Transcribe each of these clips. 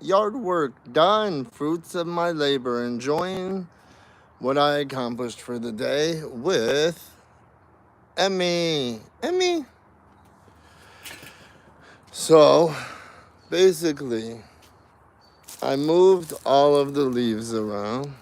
Yard work done. Fruits of my labor. Enjoying what I accomplished for the day with Emmy. So, basically, I moved all of the leaves around.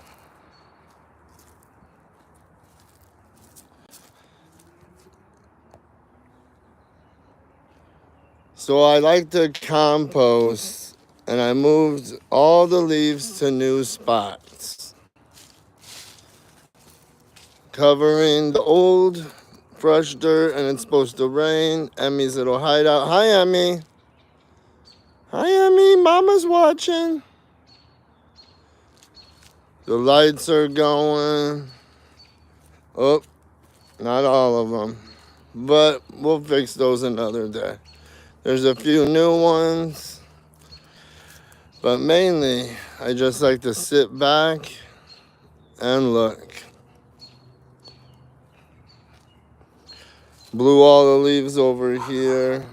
So I like to compost, and I moved all the leaves to new spots, covering the old fresh dirt, and it's supposed to rain. Emmy's little hideout. Hi, Emmy. Hi, Emmy. Mama's watching. The lights are going. Oh, not all of them, but we'll fix those another day. There's a few new ones, but mainly I just like to sit back and look. Blew all the leaves over here.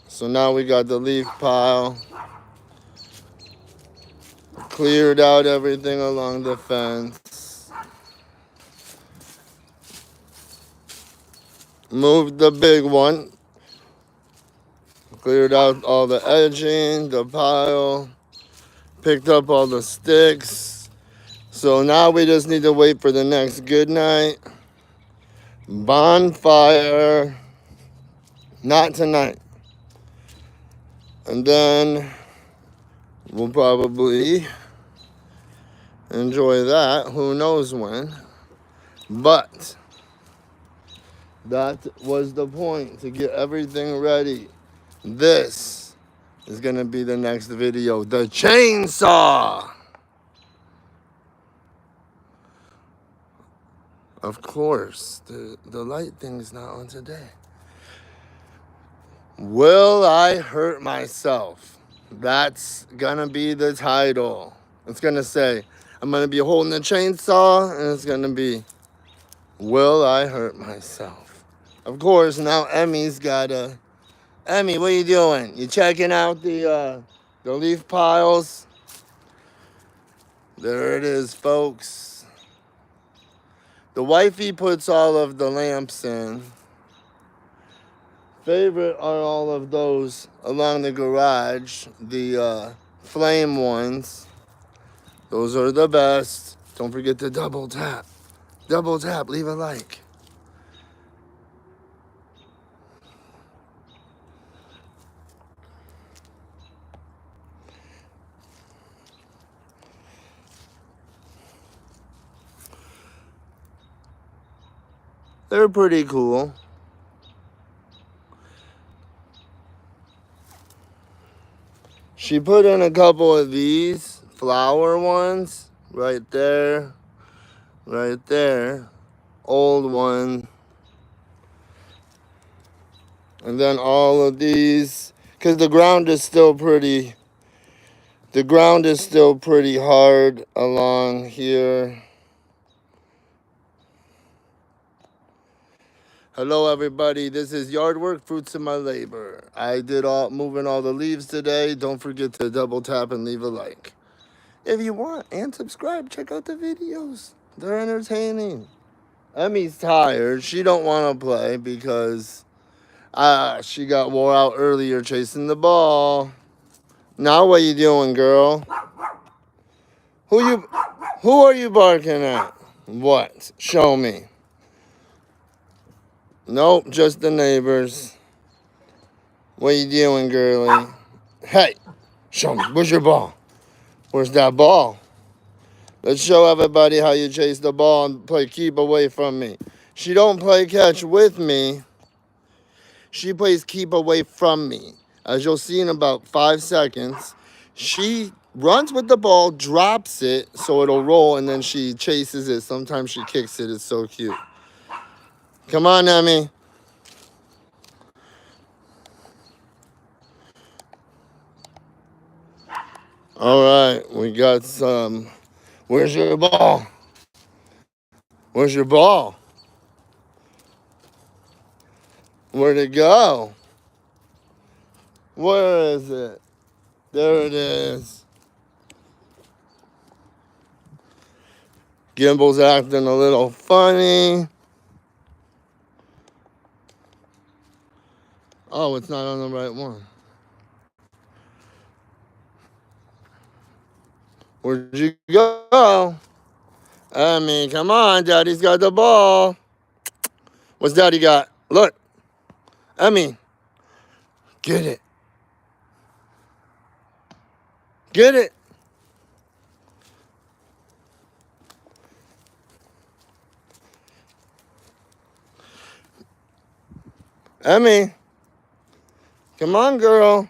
So now we got the leaf pile. Cleared out everything along the fence. Moved the big one. Cleared out all the edging, the pile. Picked up all the sticks. So now we just need to wait for the next good night. Bonfire. Not tonight. And then we'll probably enjoy that. Who knows when. But that was the point, to get everything ready. This is going to be the next video. The chainsaw. Of course, the light thing is not on today. Will I hurt myself? That's going to be the title. It's going to say, I'm going to be holding the chainsaw, and it's going to be, will I hurt myself? Of course, now Emmy's got a... Emmy, what are you doing? You checking out the leaf piles? There it is, folks. The wifey puts all of the lamps in. Favorite are all of those along the garage, the flame ones. Those are the best. Don't forget to double tap. Double tap, leave a like. They're pretty cool. She put in a couple of these flower ones right there, right there. Old one. And then all of these, because the ground is still pretty hard along here. Hello everybody, this is Yardwork, Fruits of My Labor. I did moving all the leaves today. Don't forget to double tap and leave a like. If you want, and subscribe, check out the videos. They're entertaining. Emmy's tired. She don't want to play because she got wore out earlier chasing the ball. Now what you doing, girl? Who are you barking at? What? Show me. Nope, just the neighbors. What you doing, girlie? Hey, show me. Where's your ball? Where's that ball? Let's show everybody how you chase the ball and play keep away from me. She don't play catch with me. She plays keep away from me. As you'll see in about 5 seconds, she runs with the ball, drops it so it'll roll, and then she chases it. Sometimes she kicks it. It's so cute. Come on, Emmy. All right, we got some. Where's your ball? Where's your ball? Where'd it go? Where is it? There it is. Gimbal's acting a little funny. Oh, it's not on the right one. Where'd you go? I mean, come on, Daddy's got the ball. What's Daddy got? Look. I mean, get it. Get it. Emmy, come on, girl.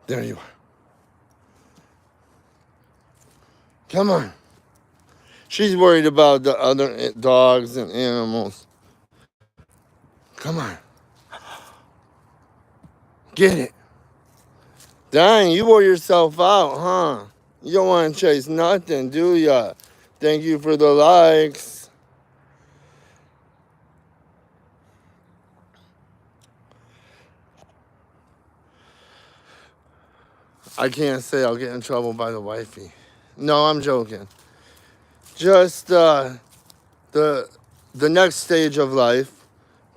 There you are. Come on. She's worried about the other dogs and animals. Come on. Get it. Dang, you wore yourself out, huh? You don't want to chase nothing, do ya? Thank you for the likes. I can't say I'll get in trouble by the wifey. No, I'm joking. Just the next stage of life.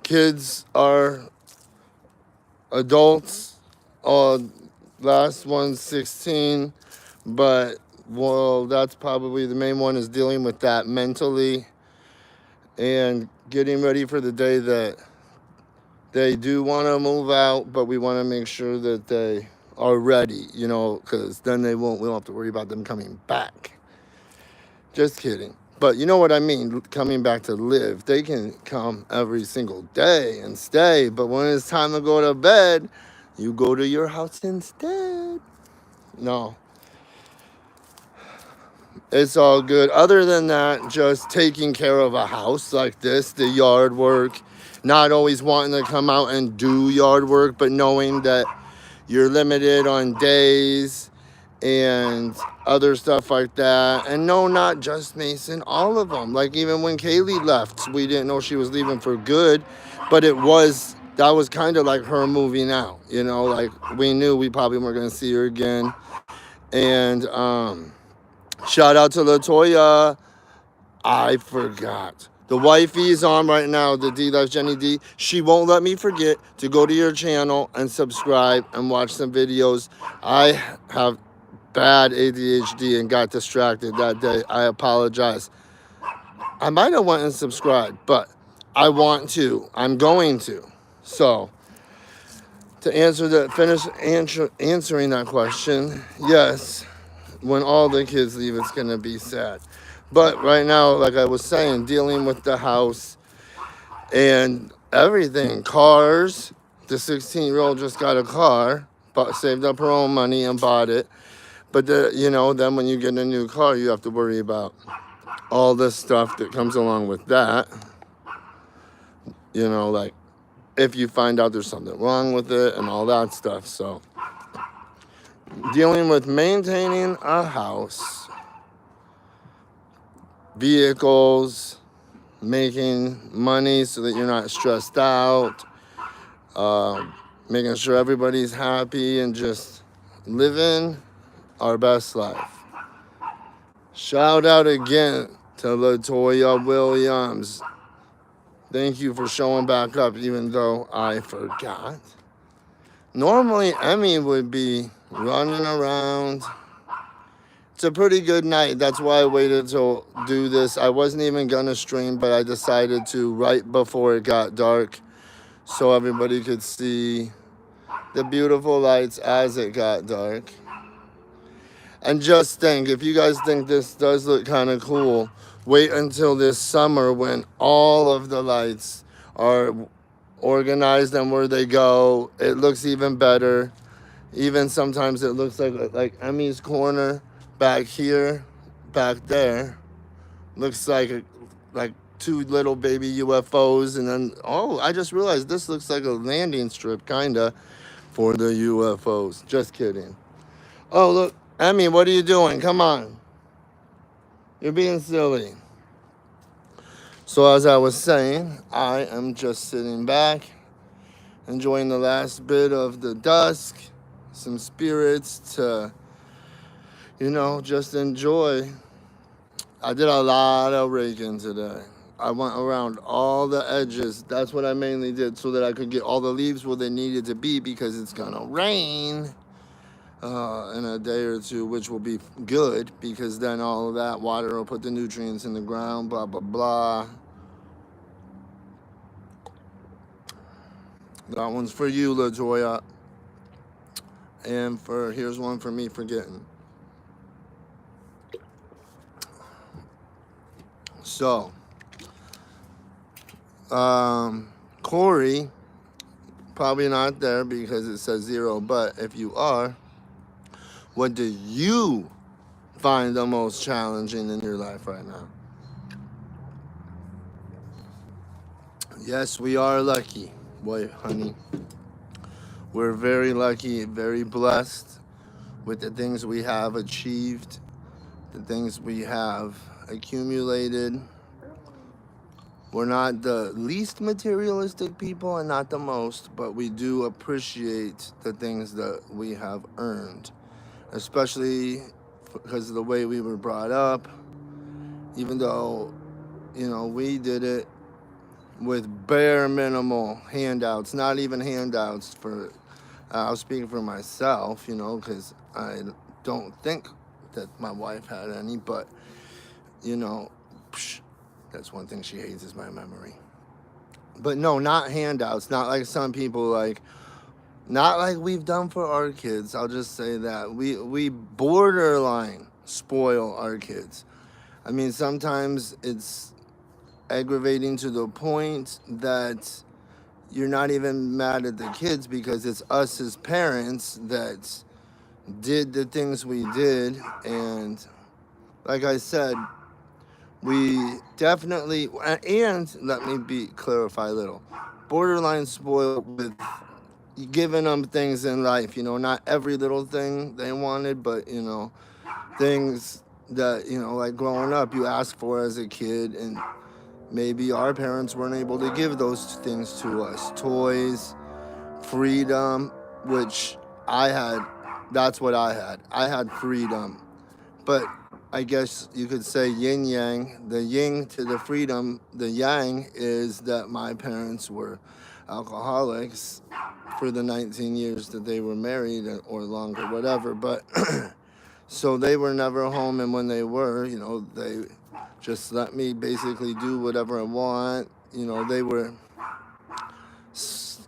Kids are adults. Last one's 16, but well, that's probably the main one, is dealing with that mentally and getting ready for the day that they do want to move out, but we want to make sure that they are ready, because then we don't have to worry about them coming back. Just kidding. But you know what I mean, coming back to live. They can come every single day and stay, but when it's time to go to bed, you go to your house instead. No. It's all good. Other than that, just taking care of a house like this, the yard work, not always wanting to come out and do yard work, but knowing that you're limited on days and other stuff like that. And no, not just Mason, all of them. Like even when Kaylee left, we didn't know she was leaving for good, but that was kind of like her moving out, like we knew we probably weren't going to see her again. And shout out to LaToya. I forgot. The wifey is on right now, the D Life Jenny D. She won't let me forget to go to your channel and subscribe and watch some videos. I have bad ADHD and got distracted that day. I apologize. I might have went and subscribed, but I want to. I'm going to. So, to answering that question, yes, when all the kids leave, it's going to be sad. But right now, like I was saying, dealing with the house and everything, cars. The 16-year-old just got a car, but saved up her own money and bought it. But then when you get a new car, you have to worry about all this stuff that comes along with that. Like if you find out there's something wrong with it and all that stuff. So dealing with maintaining a house, vehicles, making money so that you're not stressed out, making sure everybody's happy and just living our best life. Shout out again to LaToya Williams. Thank you for showing back up even though I forgot. Normally Emmy would be running around. It's a pretty good night. That's why I waited to do this. I wasn't even gonna stream, but I decided to right before it got dark so everybody could see the beautiful lights as it got dark. And just think, if you guys think this does look kind of cool, wait until this summer when all of the lights are organized and where they go. It looks even better. Even sometimes it looks like Emmy's corner back here, back there. Looks like two little baby UFOs. And then, I just realized this looks like a landing strip, kind of, for the UFOs. Just kidding. Oh, look. Emmy, what are you doing? Come on. You're being silly. So as I was saying, I am just sitting back, enjoying the last bit of the dusk, some spirits to, just enjoy. I did a lot of raking today. I went around all the edges. That's what I mainly did so that I could get all the leaves where they needed to be because it's going to rain in a day or two, which will be good because then all of that water will put the nutrients in the ground, blah, blah, blah. That one's for you, LaJoya. And here's one for me forgetting. So, Corey, probably not there because it says 0, but if you are, what do you find the most challenging in your life right now? Yes, we are lucky, boy, honey. We're very lucky, very blessed with the things we have achieved, the things we have accumulated. We're not the least materialistic people and not the most, but we do appreciate the things that we have earned, especially because of the way we were brought up. Even though, we did it with bare minimal handouts, not even handouts I was speaking for myself, because I don't think that my wife had any, but, that's one thing she hates is my memory. But no, not handouts, not like some people not like we've done for our kids. I'll just say that we borderline spoil our kids. I mean, sometimes it's aggravating to the point that you're not even mad at the kids because it's us as parents that did the things we did. And like I said, we definitely, and let me clarify a little, borderline spoiled with giving them things in life, not every little thing they wanted, but, things that, like growing up, you asked for as a kid, and maybe our parents weren't able to give those things to us. Toys, freedom, which that's what I had. I had freedom. But I guess you could say yin yang. The yin to the freedom, the yang is that my parents were alcoholics for the 19 years that they were married or longer, whatever. But so they were never home, and when they were, they just let me basically do whatever I want. They were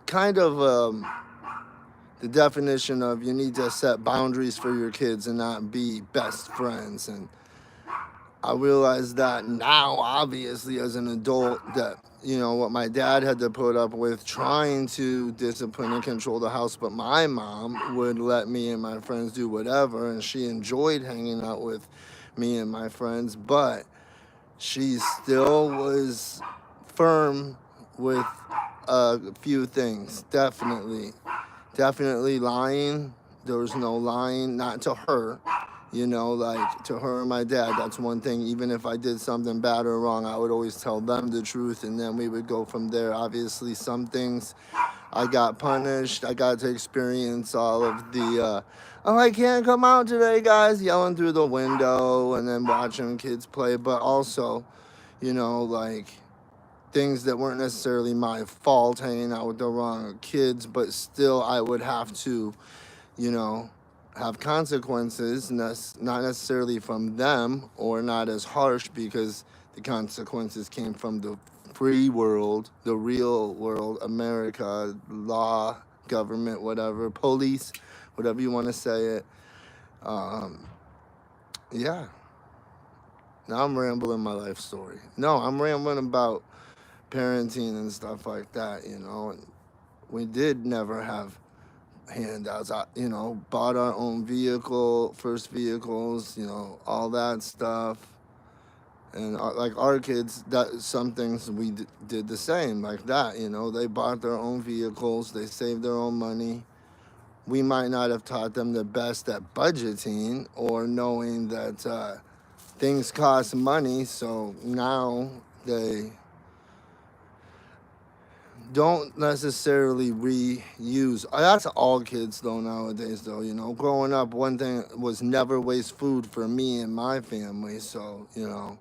kind of the definition of you need to set boundaries for your kids and not be best friends. And I realize that now, obviously, as an adult, that, what my dad had to put up with trying to discipline and control the house, but my mom would let me and my friends do whatever, and she enjoyed hanging out with me and my friends, but she still was firm with a few things. Definitely lying. There was no lying, not to her, like to her and my dad. That's one thing. Even if I did something bad or wrong, I would always tell them the truth, and then we would go from there. Obviously, some things I got punished. I got to experience all of the, I can't come out today, guys, yelling through the window, and then watching kids play, but also, like things that weren't necessarily my fault, hanging out with the wrong kids, but still I would have to, have consequences, not necessarily from them or not as harsh because the consequences came from the free world, the real world, America, law, government, whatever, police, whatever you want to say it. Yeah. Now I'm rambling my life story. No, I'm rambling about parenting and stuff like that, and we did never have handouts. Bought our own first vehicles, all that stuff. And like our kids, that some things we did the same like that, they bought their own vehicles, they saved their own money. We might not have taught them the best at budgeting or knowing that things cost money, so now they don't necessarily reuse. That's all kids though nowadays though, you know. Growing up, one thing was never waste food for me and my family, so, you know.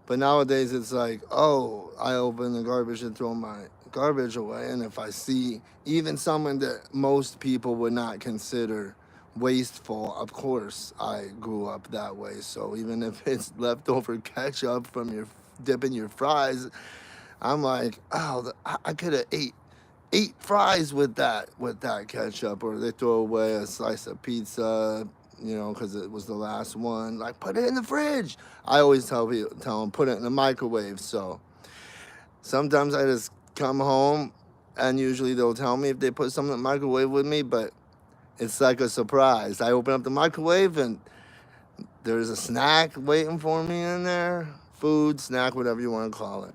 But nowadays it's like, oh, I open the garbage and throw my garbage away, and if I see even someone that most people would not consider wasteful, of course I grew up that way. So even if it's leftover ketchup from your dipping your fries, I'm like, oh, I could have ate fries with that ketchup, or they throw away a slice of pizza, you know, because it was the last one. Like, put it in the fridge. I always tell them, put it in the microwave. So sometimes I just come home, and usually they'll tell me if they put something in the microwave with me, but it's like a surprise. I open up the microwave and there's a snack waiting for me in there. Food, snack, whatever you want to call it.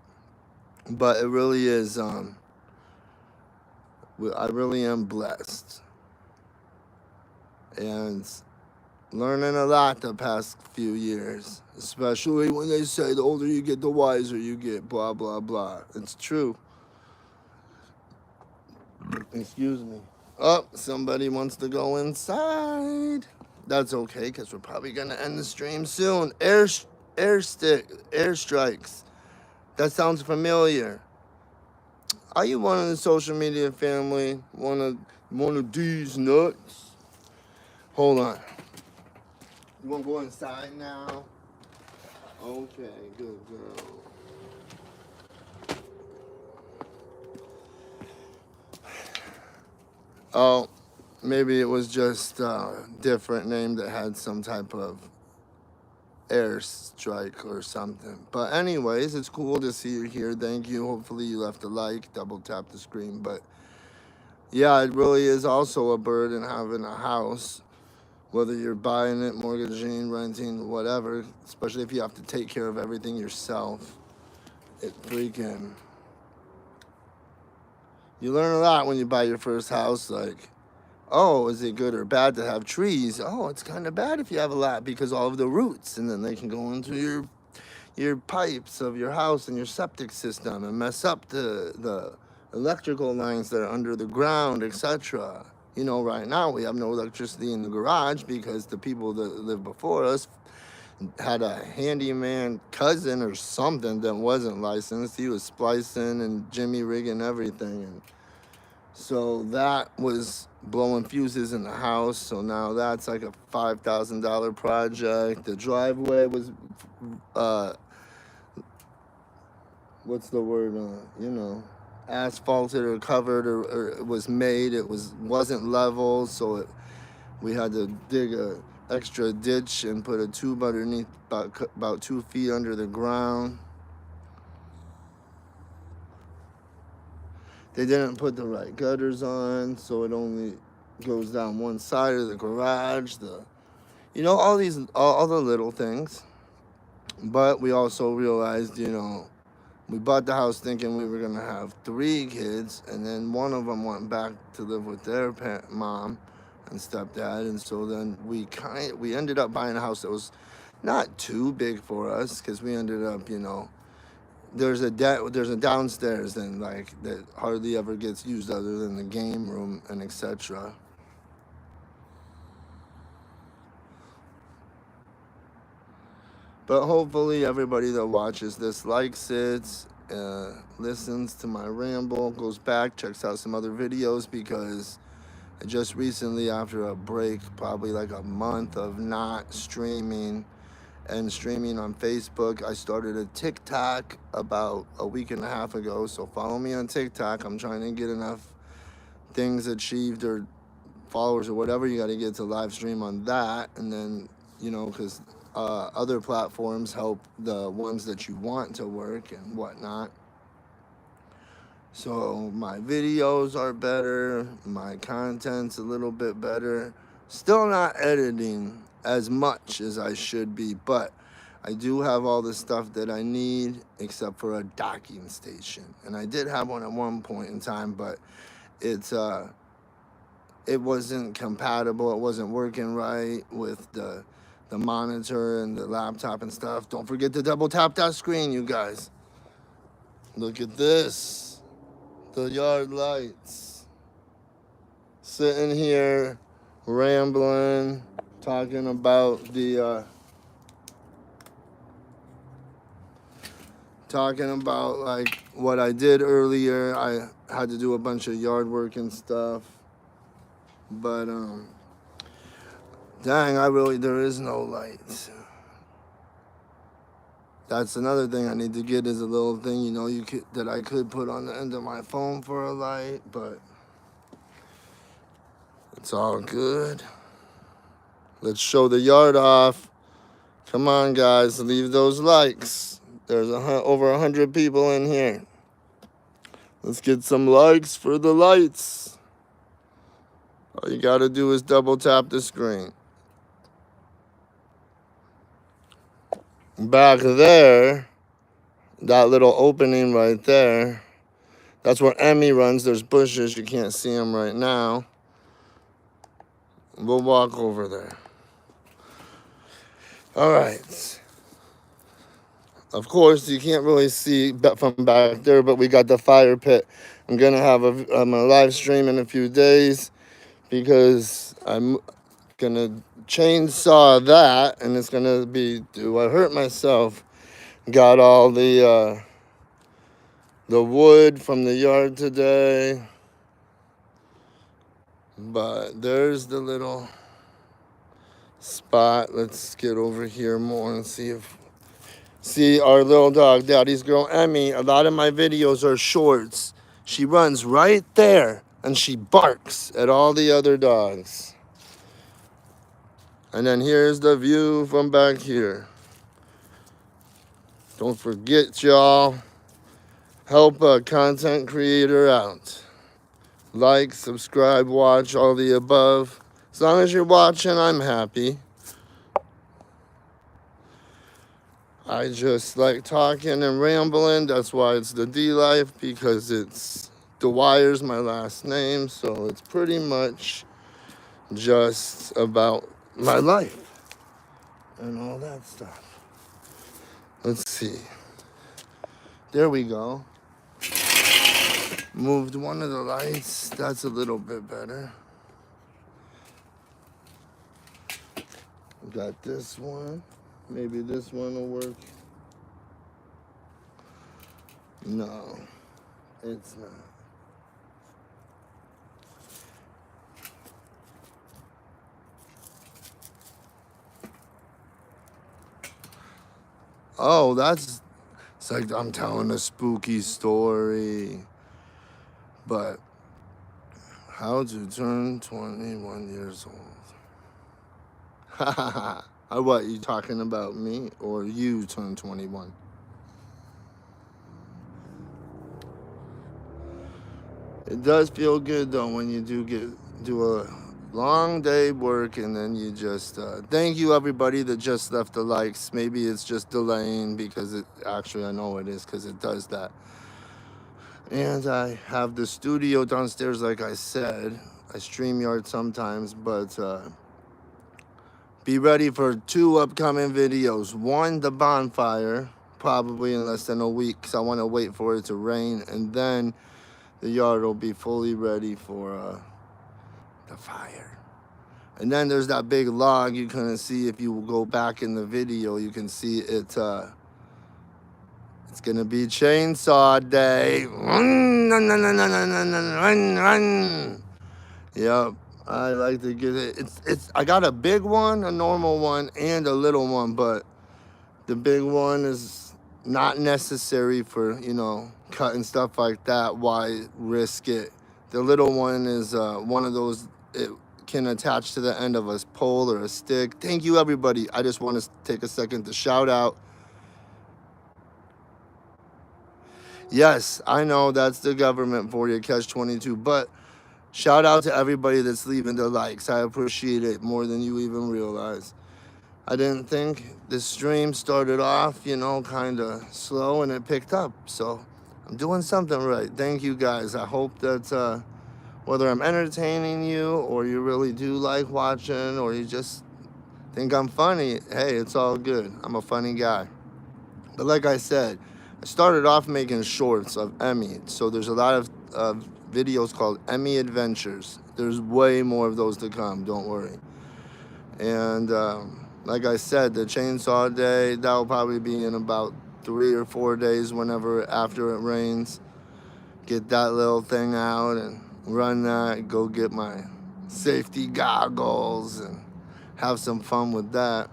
But it really is, I really am blessed. And learning a lot the past few years, especially when they say the older you get, the wiser you get, blah, blah, blah. It's true. Excuse me. Oh, somebody wants to go inside. That's okay, because we're probably going to end the stream soon. Airstrikes. That sounds familiar. Are you one of the social media family? One of these nuts? Hold on. You want to go inside now? Okay, good girl. Oh, maybe it was just a different name that had some type of airstrike or something. But anyways, it's cool to see you here. Thank you. Hopefully you left a like, double tap the screen. But yeah, it really is also a burden having a house, whether you're buying it, mortgaging, renting, whatever, especially if you have to take care of everything yourself. It freaking... You learn a lot when you buy your first house, like, oh, is it good or bad to have trees? Oh, it's kind of bad if you have a lot because all of the roots, and then they can go into your pipes of your house and your septic system and mess up the electrical lines that are under the ground, etc. You know, right now we have no electricity in the garage because the people that lived before us had a handyman cousin or something that wasn't licensed. He was splicing and jimmy rigging everything, and so that was blowing fuses in the house. So now that's like a $5,000 project. The driveway was, what's the word? You know, asphalted or covered, or it was made. It wasn't level, so we had to dig a extra ditch and put a tube underneath, about 2 feet under the ground. They didn't put the right gutters on, so it only goes down one side of the garage. You know, all the little things. But we also realized, you know, we bought the house thinking we were gonna have 3 kids, and then one of them went back to live with their mom and stepdad, and so then we ended up buying a house that was not too big for us, because we ended up, you know, there's a downstairs and like that hardly ever gets used other than the game room and etc. But hopefully everybody that watches this likes it, listens to my ramble, goes back, checks out some other videos, because just recently, after a break, probably like a month of not streaming and streaming on Facebook, I started a TikTok about a week and a half ago. So follow me on TikTok. I'm trying to get enough things achieved or followers or whatever you got to get to live stream on that. And then, you know, because other platforms help the ones that you want to work and whatnot. So my videos are better, my content's a little bit better. Still not editing as much as I should be, but I do have all the stuff that I need except for a docking station. And I did have one at one point in time, but it wasn't compatible. It wasn't working right with the monitor and the laptop and stuff. Don't forget to double tap that screen, you guys. Look at this. The yard lights. Sitting here, rambling, talking about like what I did earlier. I had to do a bunch of yard work and stuff. But dang, there is no lights. That's another thing I need to get, is a little thing, you know, that I could put on the end of my phone for a light, but it's all good. Let's show the yard off. Come on, guys, leave those likes. There's over 100 people in here. Let's get some likes for the lights. All you gotta do is double tap the screen. Back there, that little opening right there, that's where Emmy runs. There's bushes, you can't see them right now. We'll walk over there. All right. Of course, you can't really see from back there, but we got the fire pit. I'm gonna have a live stream in a few days, because I'm gonna chainsaw that, and it's gonna be, do I hurt myself? Got all the wood from the yard today, but there's the little spot. Let's get over here more and see our little dog, Daddy's girl Emmy. A lot of my videos are shorts. She runs right there and she barks at all the other dogs. And then here's the view from back here. Don't forget, y'all, help a content creator out. Like, subscribe, watch, all the above. As long as you're watching, I'm happy. I just like talking and rambling. That's why it's the D Life, because it's Dwyer's my last name, so it's pretty much just about my life and all that stuff. Let's see. There we go. Moved one of the lights. That's a little bit better. Got this one. Maybe this one will work. No, it's not. Oh, it's like I'm telling a spooky story. But how to turn 21 years old. What, you talking about me, or you turn 21? It does feel good though when you do a long day work, and then you just thank you everybody that just left the likes. Maybe it's just delaying, because I know it is, because it does that. And I have the studio downstairs, like I said. I StreamYard sometimes, but be ready for 2 upcoming videos. One, the bonfire, probably in less than a week, because I want to wait for it to rain, and then the yard will be fully ready for the fire. And then there's that big log you couldn't see. If you go back in the video, you can see it. It's gonna be chainsaw day. Yep, I like to get it. I got a big one, a normal one, and a little one, but the big one is not necessary for, cutting stuff like that. Why risk it? The little one is one of those, it can attach to the end of a pole or a stick. Thank you, everybody. I just want to take a second to shout out. Yes, I know that's the government for you, catch-22, but shout out to everybody that's leaving the likes. I appreciate it more than you even realize. I didn't think the stream started off, kind of slow, and it picked up. So I'm doing something right. Thank you, guys. I hope that whether I'm entertaining you, or you really do like watching, or you just think I'm funny, hey, it's all good. I'm a funny guy. But like I said, I started off making shorts of Emmy, so there's a lot of videos called Emmy Adventures. There's way more of those to come, don't worry. And like I said, the chainsaw day, that'll probably be in about 3 or 4 days, whenever after it rains. Get that little thing out and run that, go get my safety goggles and have some fun with that.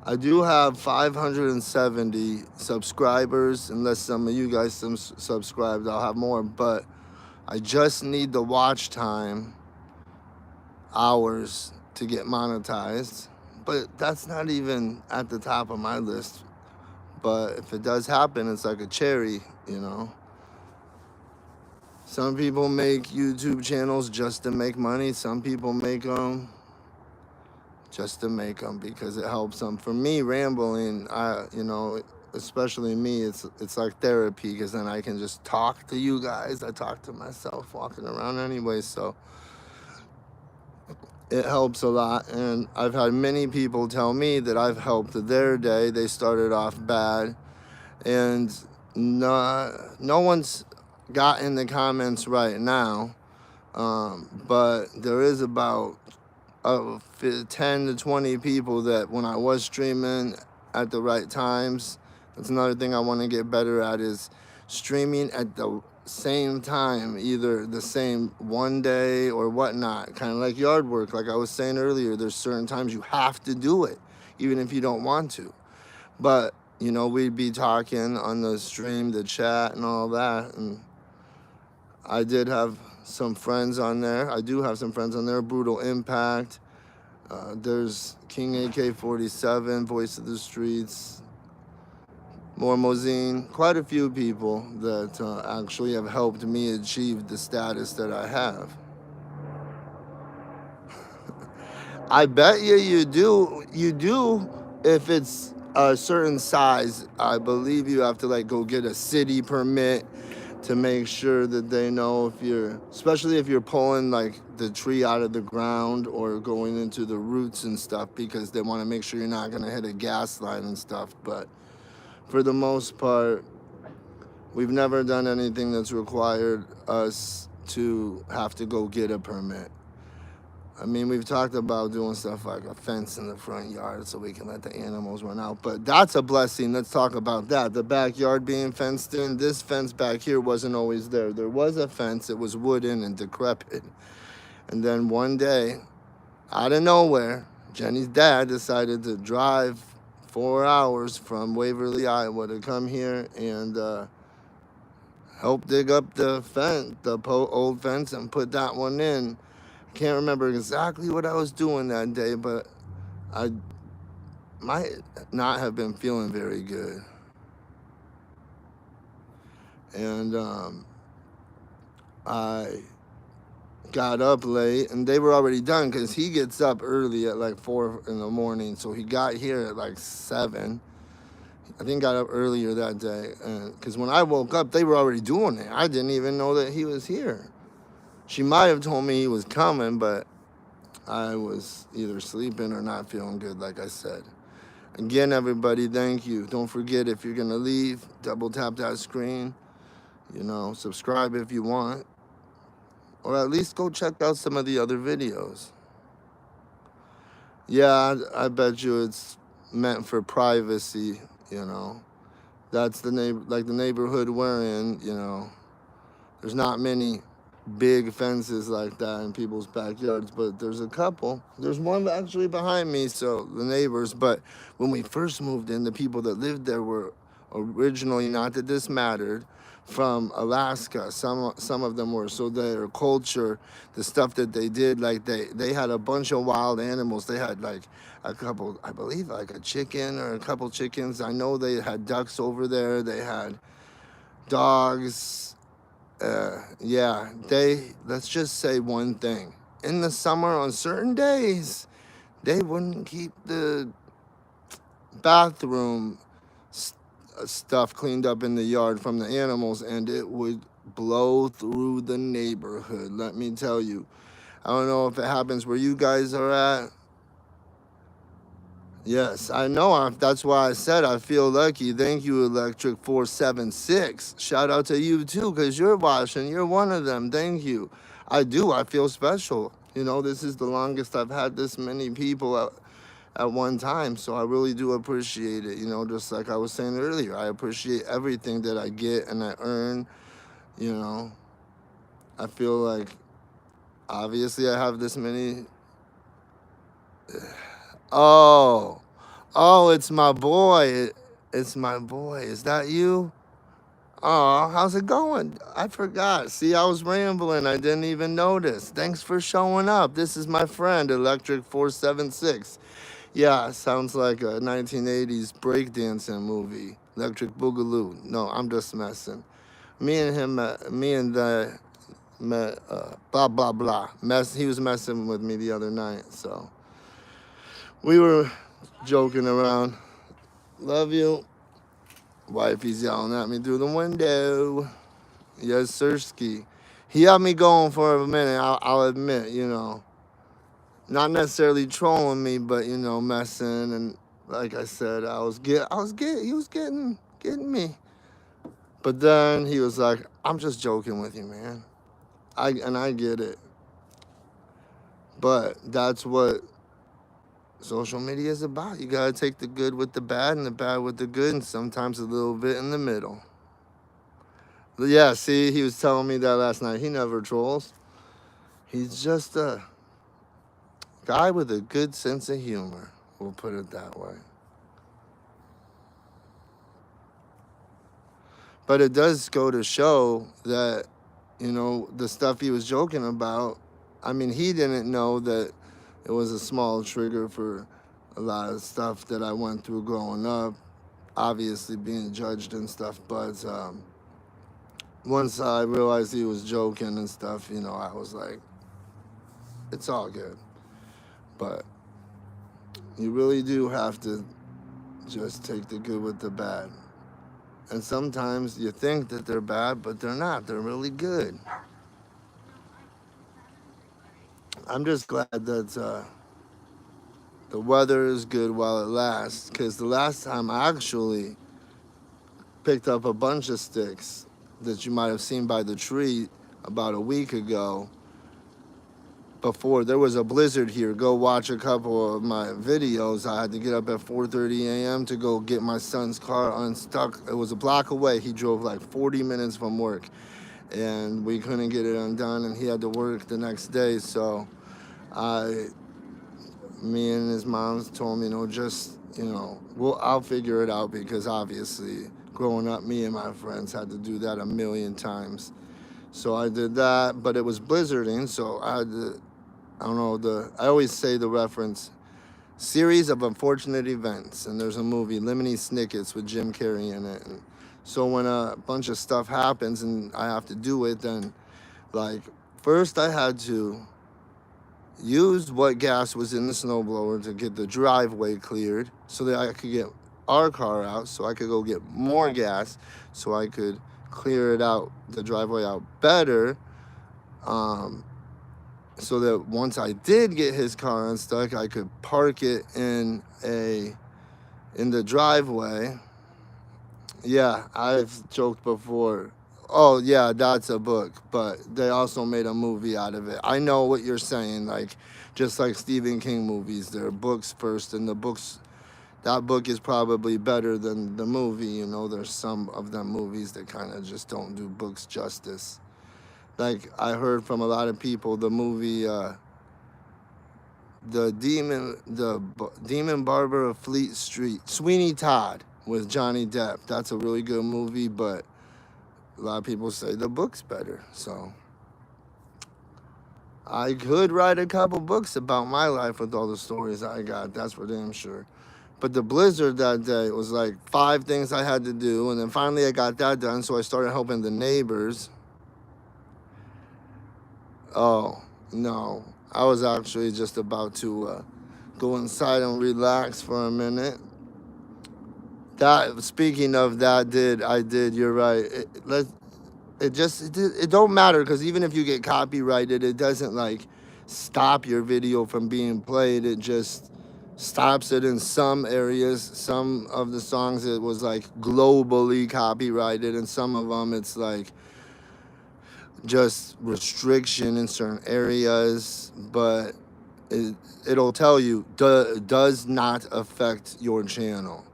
I do have 570 subscribers. Unless some of you guys subscribed, I'll have more, but I just need the watch time hours to get monetized. But that's not even at the top of my list. But if it does happen, it's like a cherry, you know. Some people make YouTube channels just to make money. Some people make them just to make them because it helps them. For me, rambling, you know, especially me, it's like therapy, because then I can just talk to you guys. I talk to myself walking around anyway, so it helps a lot. And I've had many people tell me that I've helped their day. They started off bad, and no one's got in the comments right now, but there is about 10 to 20 people that when I was streaming at the right times. That's another thing I want to get better at, is streaming at the same time, either the same one day or whatnot, kind of like yard work. Like I was saying earlier, there's certain times you have to do it, even if you don't want to. But, you know, we'd be talking on the stream, the chat and all that, and I did have some friends on there. I do have some friends on there. Brutal Impact. There's King AK-47, Voice of the Streets, Mormozine. Quite a few people that actually have helped me achieve the status that I have. I bet you do. You do if it's a certain size. I believe you have to like go get a city permit to make sure that they know if you're, especially if you're pulling like the tree out of the ground or going into the roots and stuff, because they want to make sure you're not going to hit a gas line and stuff. But for the most part, we've never done anything that's required us to have to go get a permit. I mean, we've talked about doing stuff like a fence in the front yard so we can let the animals run out, but that's a blessing. Let's talk about that. The backyard being fenced in. This fence back here wasn't always there. There was a fence. It was wooden and decrepit. And then one day, out of nowhere, Jenny's dad decided to drive 4 hours from Waverly, Iowa to come here and help dig up the fence, the old fence, and put that one in. Can't remember exactly what I was doing that day, but I might not have been feeling very good. And I got up late, and they were already done because he gets up early at like 4 in the morning. So he got here at like 7. I think got up earlier that day, because when I woke up, they were already doing it. I didn't even know that he was here. She might have told me he was coming, but I was either sleeping or not feeling good, like I said. Again, everybody, thank you. Don't forget, if you're going to leave, double tap that screen. You know, subscribe if you want. Or at least go check out some of the other videos. Yeah, I bet you it's meant for privacy, you know. That's the neighborhood we're in, you know. There's not many big fences like that in people's backyards, but there's a couple. There's one actually behind me, so the neighbors. But when we first moved in, the people that lived there were originally, not that this mattered, from Alaska. Some of them were. So their culture, the stuff that they did, like they had a bunch of wild animals. They had like a couple, I believe like a chicken or a couple chickens. I know they had ducks over there. They had dogs. Yeah, let's just say one thing. In the summer, on certain days, they wouldn't keep the bathroom stuff cleaned up in the yard from the animals, and it would blow through the neighborhood. Let me tell you. I don't know if it happens where you guys are at. Yes, I know. That's why I said I feel lucky. Thank you, Electric 476. Shout out to you too, because you're watching. You're one of them. Thank you. I do. I feel special. You know, this is the longest I've had this many people at one time. So I really do appreciate it. You know, just like I was saying earlier, I appreciate everything that I get and I earn. You know, I feel like obviously I have this many. Oh, oh, it's my boy. It's my boy. Is that you? Oh, how's it going? I forgot. See, I was rambling. I didn't even notice. Thanks for showing up. This is my friend, Electric 476. Yeah, sounds like a 1980s breakdancing movie. Electric Boogaloo. No, I'm just messing. Me and him, me and the, blah, blah, blah. He was messing with me the other night, so we were joking around. Love you. Wifey's yelling at me through the window. Yes, Sirski. He had me going for a minute. I'll admit, you know, not necessarily trolling me, but you know, messing and like I said, he was getting me. But then he was like, "I'm just joking with you, man." I get it, but that's what social media is about. You gotta take the good with the bad and the bad with the good, and sometimes a little bit in the middle. Yeah, see, he was telling me that last night. He never trolls. He's just a guy with a good sense of humor. We'll put it that way. But it does go to show that, you know, the stuff he was joking about, I mean, he didn't know that it was a small trigger for a lot of stuff that I went through growing up, obviously being judged and stuff. But once I realized he was joking and stuff, you know, I was like, it's all good. But you really do have to just take the good with the bad. And sometimes you think that they're bad, but they're not. They're really good. I'm just glad that the weather is good while it lasts. Because the last time I actually picked up a bunch of sticks that you might have seen by the tree about a week ago, before there was a blizzard here. Go watch a couple of my videos. I had to get up at 4:30 a.m. to go get my son's car unstuck. It was a block away. He drove like 40 minutes from work, and we couldn't get it undone, and he had to work the next day. So I, me and his mom told me, you know, just, you know, I'll figure it out, because obviously growing up, me and my friends had to do that a million times. So I did that, but it was blizzarding, so I had to, I don't know, I always say the reference, series of unfortunate events, and there's a movie, Lemony Snicket's, with Jim Carrey in it. And so when a bunch of stuff happens and I have to do it, then like first I had to use what gas was in the snowblower to get the driveway cleared so that I could get our car out, so I could go get more gas so I could clear it out, the driveway out better, so that once I did get his car unstuck, I could park it in the driveway. Yeah, I've joked before. Oh yeah, that's a book, but they also made a movie out of it. I know what you're saying, like just like Stephen King movies, they're books first, and that book is probably better than the movie. You know, there's some of them movies that kind of just don't do books justice. Like I heard from a lot of people, the movie the Demon Barber of Fleet Street, Sweeney Todd with Johnny Depp. That's a really good movie, but a lot of people say the book's better. So I could write a couple books about my life with all the stories I got. That's for damn sure. But the blizzard that day was like 5 things I had to do, and then finally I got that done. So I started helping the neighbors. Oh no, I was actually just about to go inside and relax for a minute. That, speaking of that, I did. You're right. It don't matter, because even if you get copyrighted, it doesn't like stop your video from being played. It just stops it in some areas. Some of the songs it was like globally copyrighted, and some of them it's like just restriction in certain areas. But it'll tell you does not affect your channel.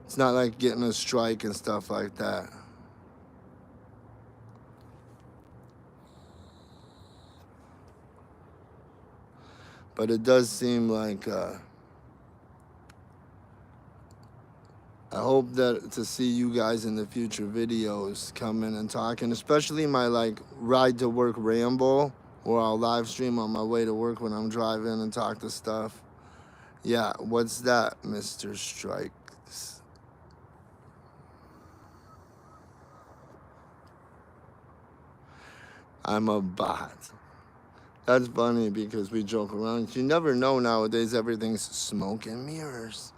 It's not like getting a strike and stuff like that. But it does seem like I hope that to see you guys in the future videos coming and talking, especially my like ride to work ramble, where I'll live stream on my way to work when I'm driving and talk to stuff. Yeah, what's that, Mr. Strikes? I'm a bot. That's funny because we joke around. You never know nowadays, everything's smoke and mirrors.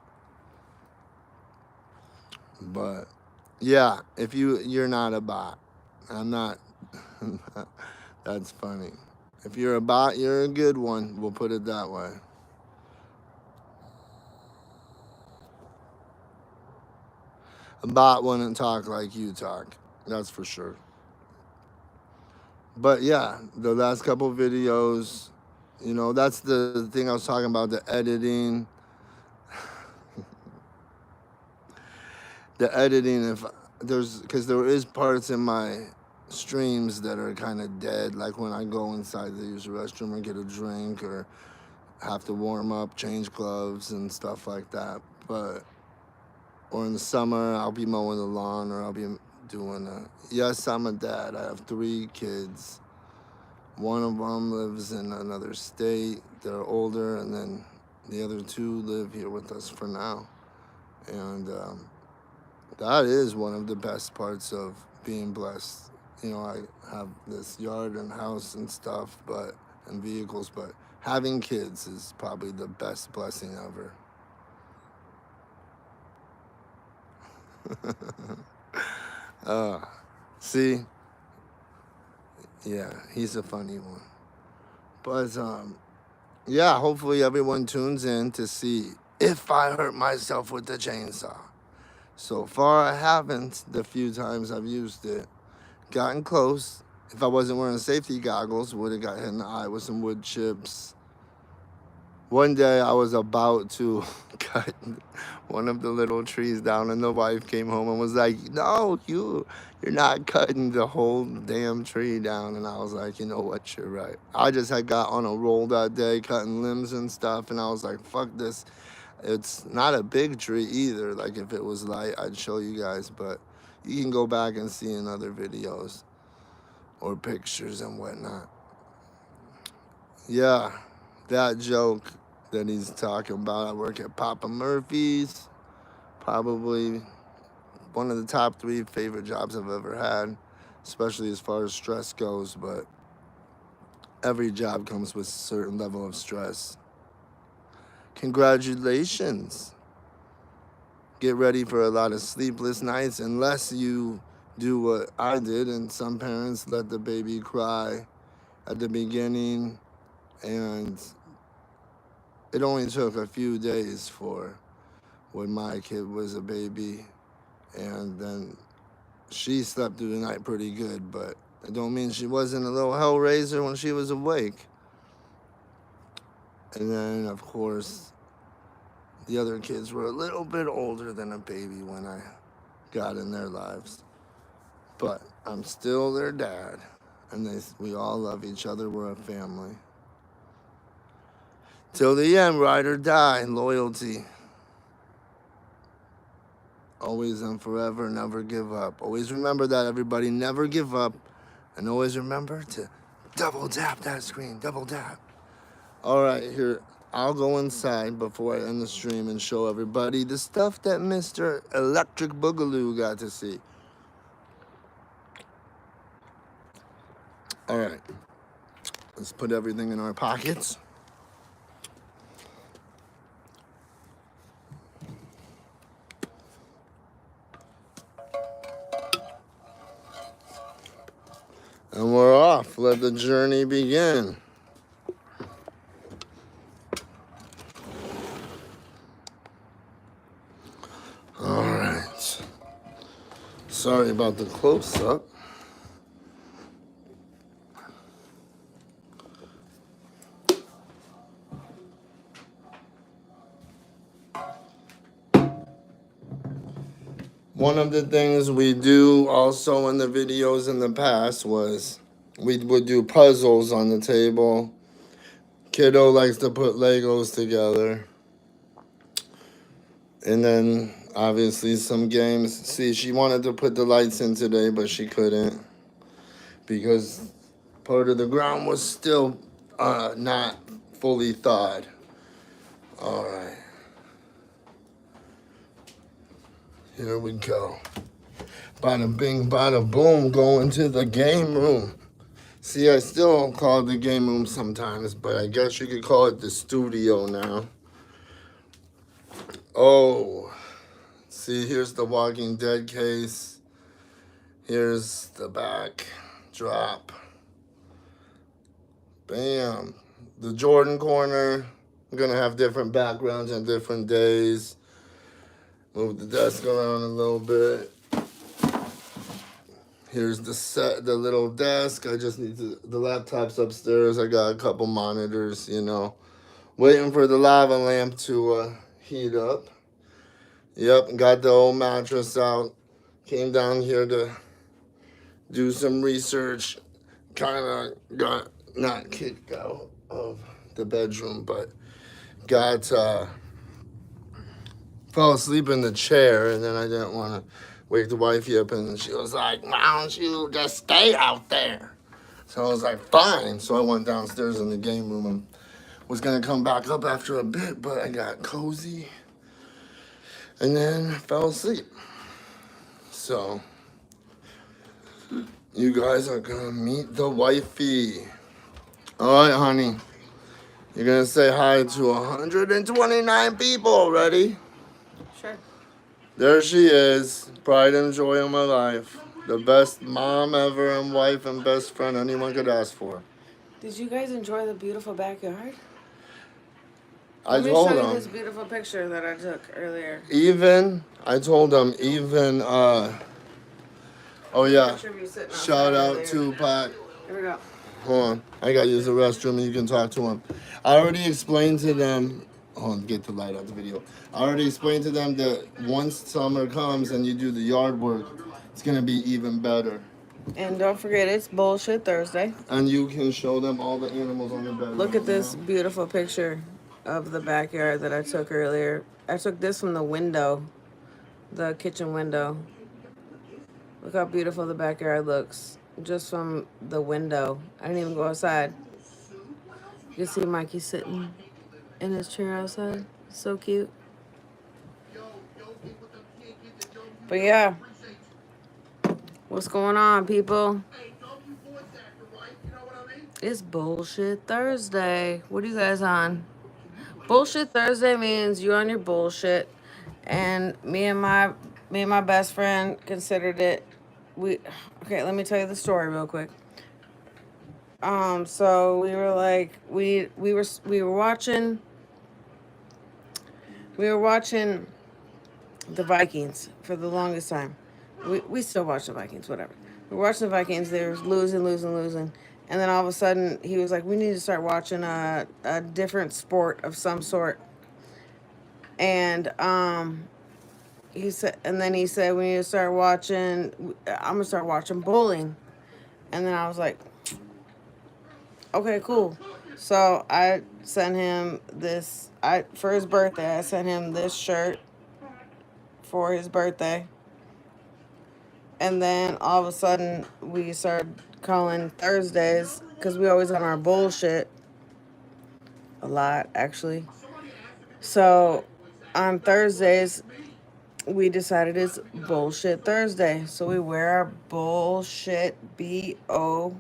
But yeah, if you're not a bot. I'm not. That's funny. If you're a bot, you're a good one. We'll put it that way. A bot wouldn't talk like you talk. That's for sure. But yeah, the last couple videos, that's the thing I was talking about, the editing. The editing, because there is parts in my streams that are kind of dead, like when I go inside to use the restroom or get a drink or have to warm up, change gloves and stuff like that. Or in the summer, I'll be mowing the lawn or I'll be doing yes, I'm a dad. I have 3 kids. One of them lives in another state. They're older, and then the other 2 live here with us for now. And that is one of the best parts of being blessed. I have this yard and house and stuff, and vehicles, but having kids is probably the best blessing ever. See? Yeah, he's a funny one. But, yeah, hopefully everyone tunes in to see if I hurt myself with the chainsaw. So far, I haven't. The few times I've used it, gotten close. If I wasn't wearing safety goggles, would have got hit in the eye with some wood chips. One day, I was about to cut one of the little trees down, and the wife came home and was like, "No, you're not cutting the whole damn tree down." And I was like, "You know what? You're right." I just had got on a roll that day, cutting limbs and stuff, and I was like, "Fuck this." It's not a big tree either. Like, if it was light, I'd show you guys, but you can go back and see in other videos or pictures and whatnot. Yeah, that joke that he's talking about. I work at Papa Murphy's. Probably one of the top 3 favorite jobs I've ever had, especially as far as stress goes, but every job comes with a certain level of stress. Congratulations. Get ready for a lot of sleepless nights unless you do what I did, and some parents let the baby cry at the beginning, and it only took a few days for when my kid was a baby, and then she slept through the night pretty good, but it don't mean she wasn't a little hellraiser when she was awake. And then, of course, the other kids were a little bit older than a baby when I got in their lives. But I'm still their dad, and we all love each other. We're a family. Till the end, ride or die, loyalty. Always and forever, never give up. Always remember that, everybody. Never give up. And always remember to double tap that screen. Double tap. All right, here. I'll go inside before I end the stream and show everybody the stuff that Mr. Electric Boogaloo got to see. All right. Let's put everything in our pockets. And we're off. Let the journey begin. Sorry about the close-up. One of the things we do also in the videos in the past was we would do puzzles on the table. Kiddo likes to put Legos together. And then obviously some games. See, she wanted to put the lights in today, but she couldn't because part of the ground was still not fully thawed. All right. Here we go. Bada bing, bada boom, going to the game room. See, I still call it the game room sometimes, but I guess you could call it the studio now. Oh, see, here's the Walking Dead case. Here's the back drop. Bam. The Jordan corner. I'm going to have different backgrounds on different days. Move the desk around a little bit. Here's the little desk. I just need the laptop's upstairs. I got a couple monitors, you know. Waiting for the lava lamp to heat up. Yep, got the old mattress out. Came down here to do some research. Kind of got not kicked out of the bedroom, but got fell asleep in the chair, and then I didn't want to wake the wifey up, and she was like, "Why don't you just stay out there?" So I was like, "Fine." So I went downstairs in the game room and was gonna come back up after a bit, but I got cozy, and then fell asleep. So you guys are gonna meet the wifey. All right, honey. You're gonna say hi to 129 people. Ready? Sure. There she is. Pride and joy of my life. The best mom ever and wife and best friend anyone could ask for. Did you guys enjoy the beautiful backyard? I Let me told show you them. this beautiful picture that I took earlier. I told them oh yeah. Picture of you sitting outside Shout out earlier. Tupac. Here we go. Hold on. I gotta use the restroom and you can talk to them. I already explained to them. Hold on, get the light out the video. I already explained to them that once summer comes and you do the yard work, it's gonna be even better. And don't forget, it's Bullshit Thursday. And you can show them all the animals on the bed. Look at this beautiful picture of the backyard that I took earlier. I took this from the window, the kitchen window. Look how beautiful the backyard looks just from the window. I didn't even go outside. You can see Mikey sitting in his chair outside. So cute. But yeah, what's going on, people? It's Bullshit Thursday. What are you guys on? Bullshit Thursday means you're on your bullshit, and me and my best friend considered it. Okay, let me tell you the story real quick. So we were like we were watching the Vikings for the longest time. We still watch the Vikings, whatever. We're watching the Vikings. They were losing. And then all of a sudden, he was like, we need to start watching a different sport of some sort. And he said we need to start watching, I'm going to start watching bowling. And then I was like, okay, cool. So I sent him for his birthday, I sent him this shirt for his birthday. And then all of a sudden, we started calling Thursdays because we always on our bullshit a lot, actually. So on Thursdays, we decided it's Bullshit Thursday. So we wear our bullshit, BOWL,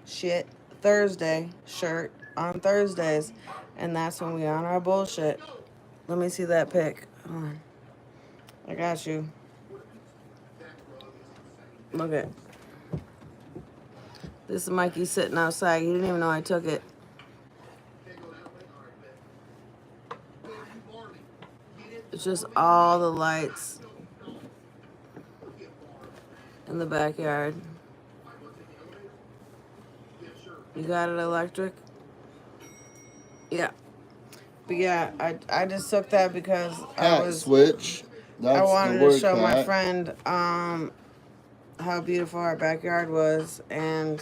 shit, Thursday shirt on Thursdays. And that's when we on our bullshit. Let me see that pic. Hold on. I got you. Look at this is Mikey sitting outside. He didn't even know I took it. It's just all the lights. in the backyard. You got it electric? Yeah. But yeah, I just took that because Hat switch. I That's the wanted to work show my hat. friend how beautiful our backyard was, and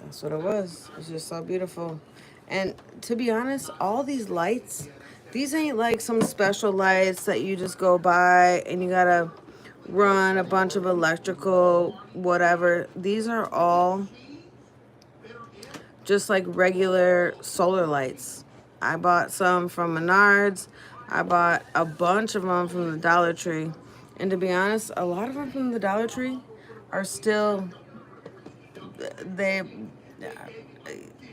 that's what it was. It was just so beautiful. And to be honest, all these lights, these ain't like some special lights that you just go by and you gotta run a bunch of electrical whatever. These are all just like regular solar lights. I bought some from Menards. I bought a bunch of them from the Dollar Tree. And to be honest, a lot of them from the Dollar Tree are still, they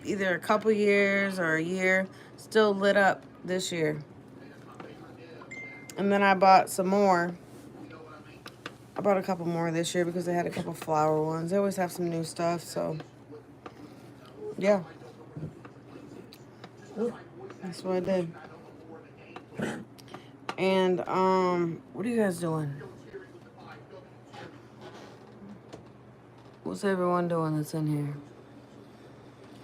either a couple years or a year, still lit up this year. And then I bought some more. I bought a couple more this year because they had a couple flower ones. They always have some new stuff, so yeah. That's what I did. And what are you guys doing? What's everyone doing that's in here?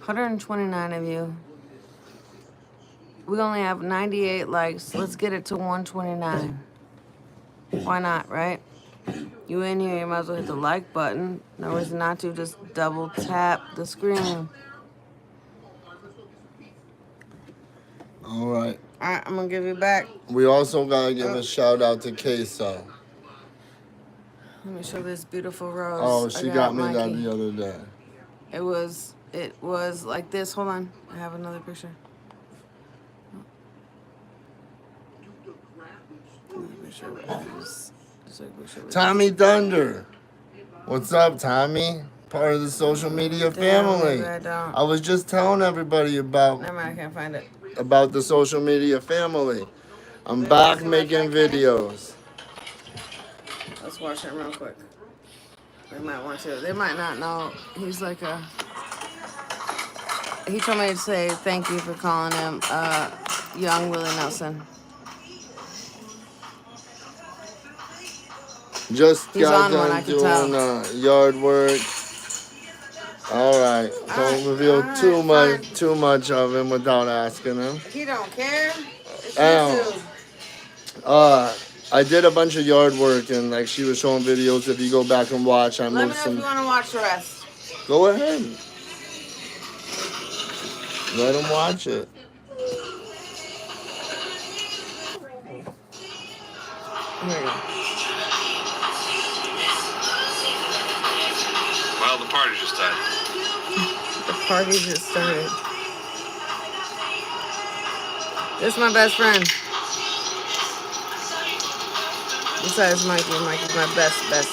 129 of you. We only have 98 likes. Let's get it to 129. Why not, right? You in here, you might as well hit the like button. No reason not to. Just double tap the screen. All right. All right, I'm gonna give you back. We also gotta give a shout out to Queso. Let me show this beautiful rose. Oh, she got me that Mikey. the other day. It was like this. Hold on, I have another picture. Tommy Thunder. What's up, Tommy? Part of the social media family. I was just telling everybody about. Never mind, I can't find it. About the social media family. I'm back making videos. Let's watch it real quick. They might want to. They might not know. He's like a. He told me to say thank you for calling him young Willie Nelson. Just got done doing yard work. All right, don't reveal too much of him without asking him. He don't care. It's YouTube. I did a bunch of yard work, and like she was showing videos. If you go back and watch, I moved some. Let me know if you want to watch the rest. Go ahead. Let him watch it. Here you go. Well, the party just started. The party just started. This is my best friend. Besides Mikey. Mikey's my best friend.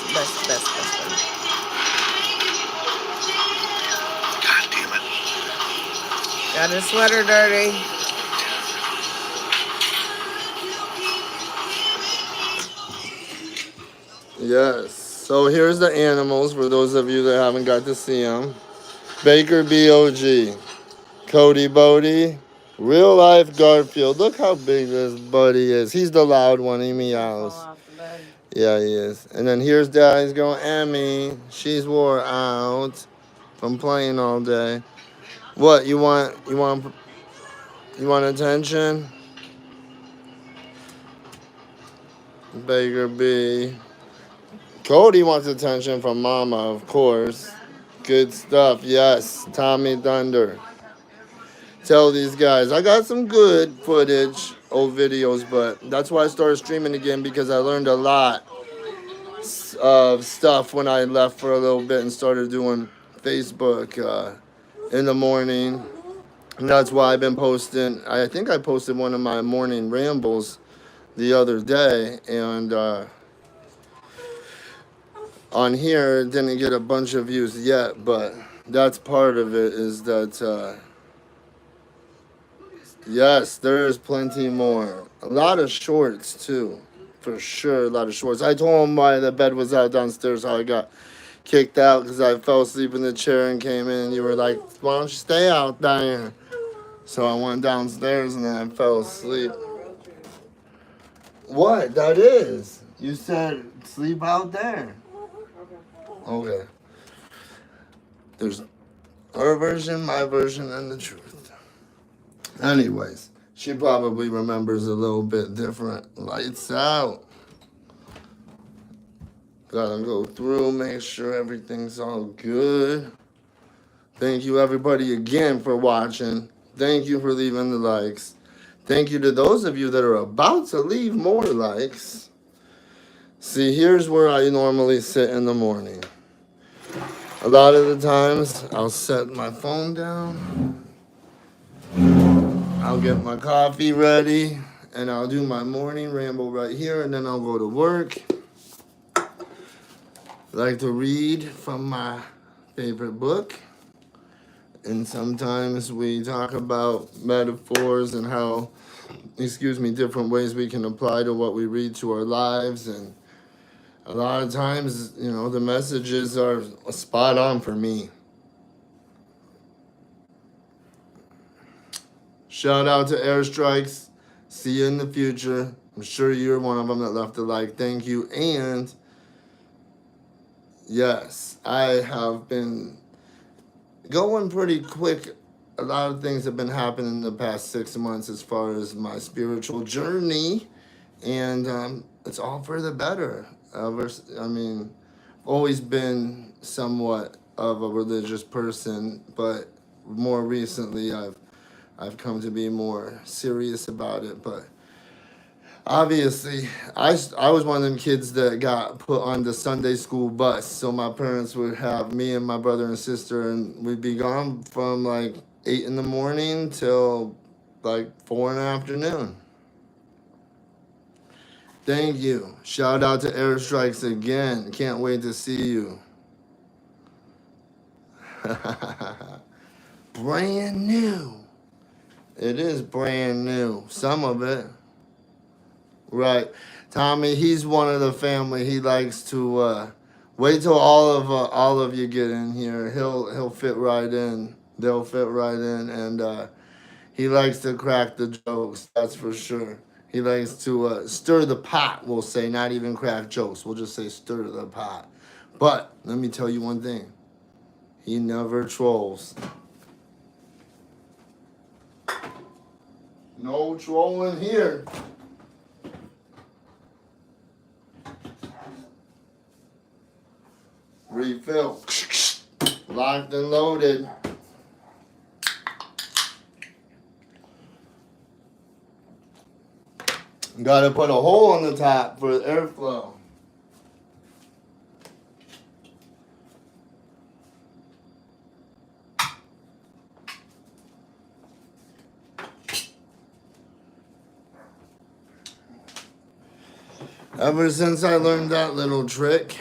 God damn it. Got his sweater dirty. Yes. So here's the animals for those of you that haven't got to see them. Baker B.O.G. Cody Bodie. Real life Garfield. Look how big this buddy is. He's the loud one. He meows. Yeah, he is. And then here's Daddy's girl, Emmy. She's wore out from playing all day. What, you want attention? Baker B. Cody wants attention from Mama, of course. Good stuff, yes. Tommy Thunder. Tell these guys, I got some good footage, old videos, but that's why I started streaming again, because I learned a lot of stuff when I left for a little bit and started doing Facebook in the morning. And that's why I've been posting. I think I posted one of my morning rambles the other day, and on here it didn't get a bunch of views yet, but that's part of it, is that yes, there is plenty more. A lot of shorts too, for sure. A lot of shorts. I told him why the bed was out downstairs, how I got kicked out because I fell asleep in the chair and came in, and you were like, why don't you stay out there? So I went downstairs and then I fell asleep. What? That is. You said sleep out there. Okay. There's her version, my version, and the truth. Anyways, she probably remembers a little bit different. Lights out. Gotta go through, make sure everything's all good. Thank you, everybody, again for watching. Thank you for leaving the likes. Thank you to those of you that are about to leave more likes. See, here's where I normally sit in the morning. A lot of the times, I'll set my phone down, I'll get my coffee ready, and I'll do my morning ramble right here, and then I'll go to work. I like to read from my favorite book, and sometimes we talk about metaphors and how, different ways we can apply to what we read to our lives. And a lot of times, the messages are spot on for me. Shout out to Airstrikes. See you in the future. I'm sure you're one of them that left a like. Thank you. And yes, I have been going pretty quick. A lot of things have been happening in the past 6 months as far as my spiritual journey. And it's all for the better. Always been somewhat of a religious person, but more recently I've come to be more serious about it. But obviously, I was one of them kids that got put on the Sunday school bus. So my parents would have me and my brother and sister, and we'd be gone from like 8 in the morning till like 4 in the afternoon. Thank you. Shout out to Airstrikes again. Can't wait to see you. Brand new. It is brand new. Some of it. Right. Tommy, he's one of the family. He likes to wait till all of you get in here. He'll fit right in. They'll fit right in, and he likes to crack the jokes. That's for sure. He likes to stir the pot. We'll say, not even crack jokes. We'll just say stir the pot. But let me tell you one thing. He never trolls. No trolling here. Refill. Locked and loaded. Gotta put a hole on the top for airflow. Ever since I learned that little trick,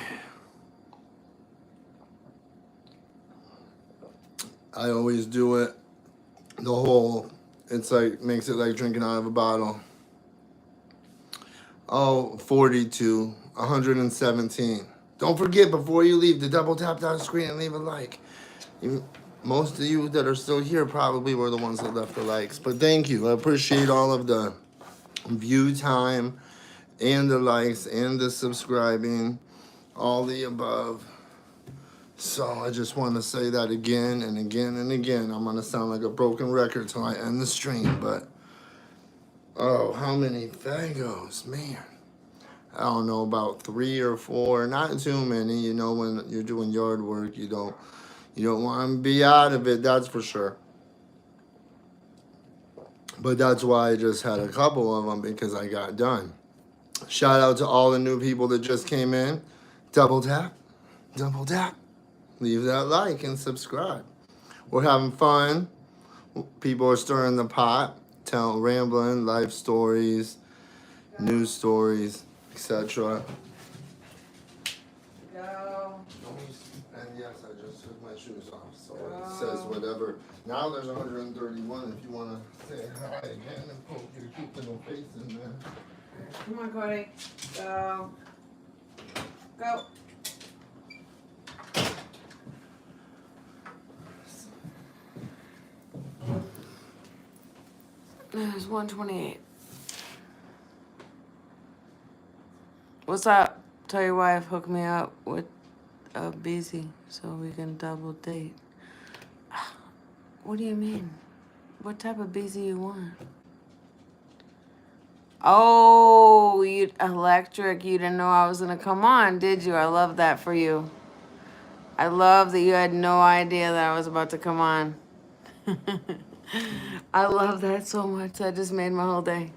I always do it the whole. It's like, makes it like drinking out of a bottle. Oh, 42, 117. Don't forget, before you leave, to double tap that screen and leave a like. Most of you that are still here probably were the ones that left the likes. But thank you. I appreciate all of the view time and the likes and the subscribing, all the above. So I just want to say that again and again and again. I'm going to sound like a broken record till I end the stream, but oh, how many fagos, man. I don't know, about 3 or 4, not too many. When you're doing yard work, you don't want to be out of it, that's for sure. But that's why I just had a couple of them, because I got done. Shout out to all the new people that just came in. Double tap. Leave that like and subscribe. We're having fun. People are stirring the pot, rambling, life stories, news stories, etc. No. And yes, I just took my shoes off, so it says whatever. Now there's 131 if you want to say hi again and poke your cute little face in there. Come on, Cody. Go. Go. It's 128. What's up? Tell your wife, hook me up with busy so we can double date. What do you mean? What type of busy you want? Oh, you electric. You didn't know I was gonna come on, did you? I love that for you. I love that you had no idea that I was about to come on. I love that so much. That just made my whole day.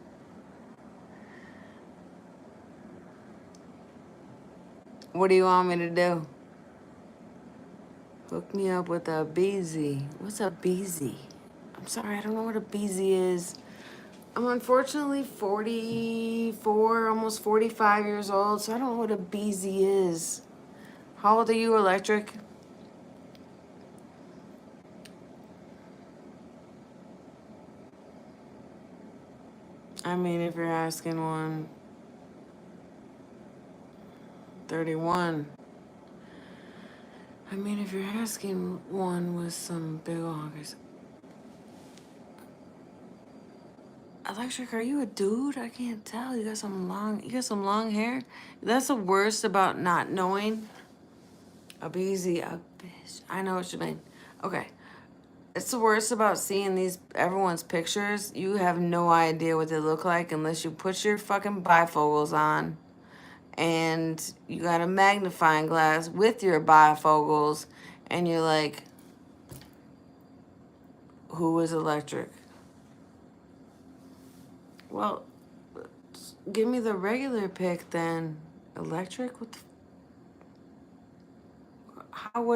What do you want me to do? Hook me up with a beezy. What's a beezy? I'm sorry, I don't know what a beezy is. I'm unfortunately 44, almost 45 years old, so I don't know what a beezy is. How old are you, Electric? I mean, if you're asking one, 31. I mean, if you're asking one with some big honkers. Electric, are you a dude? I can't tell. You got some long hair. That's the worst about not knowing. A beezy, a bitch. I know what you mean. Okay. It's the worst about seeing everyone's pictures. You have no idea what they look like unless you put your fucking bifocals on and you got a magnifying glass with your bifocals and you're like, who is Electric? Well, give me the regular pic then. Electric? What the how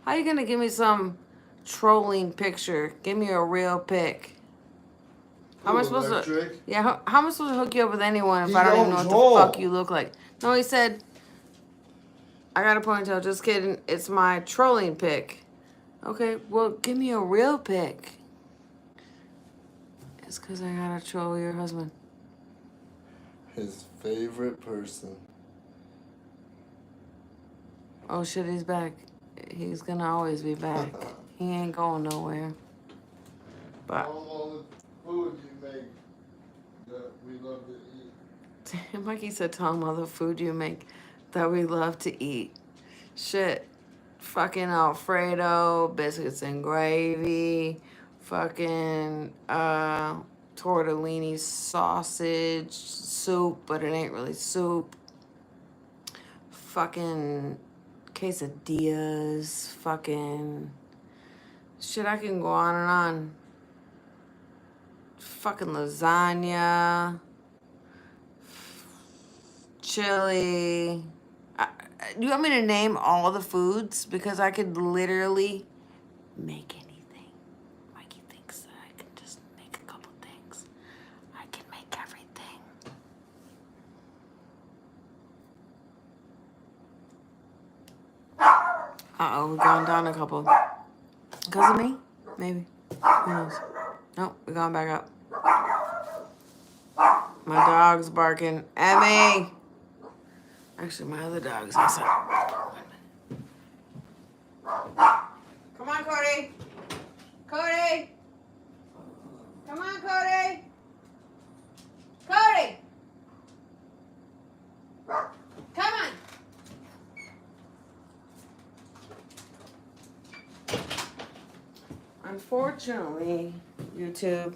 are you gonna give me some trolling picture? Give me a real pic. How am I supposed to? Yeah, how am I supposed to hook you up with anyone if I don't even know what the fuck you look like? No, he said, I got a ponytail. Just kidding. It's my trolling pic. Okay, well, give me a real pic. It's because I gotta troll your husband. His favorite person. Oh shit, he's back. He's gonna always be back. He ain't going nowhere. But all the food you make that we love to eat. Mikey said, tell him all the food you make that we love to eat. Shit. Fucking Alfredo, biscuits and gravy, fucking tortellini sausage soup, but it ain't really soup. Fucking quesadillas, fucking shit, I can go on and on. Fucking lasagna, chili. Do you want me to name all the foods? Because I could literally make anything. Mikey thinks that I can just make a couple things. I can make everything. Uh-oh, we're going down a couple. Because of me? Maybe. Who knows? Nope, we're going back up. My dog's barking. Emmy! Actually, my other dog's outside. Come on, Cody. Cody. Come on, Cody. Cody. Come on. Unfortunately, YouTube,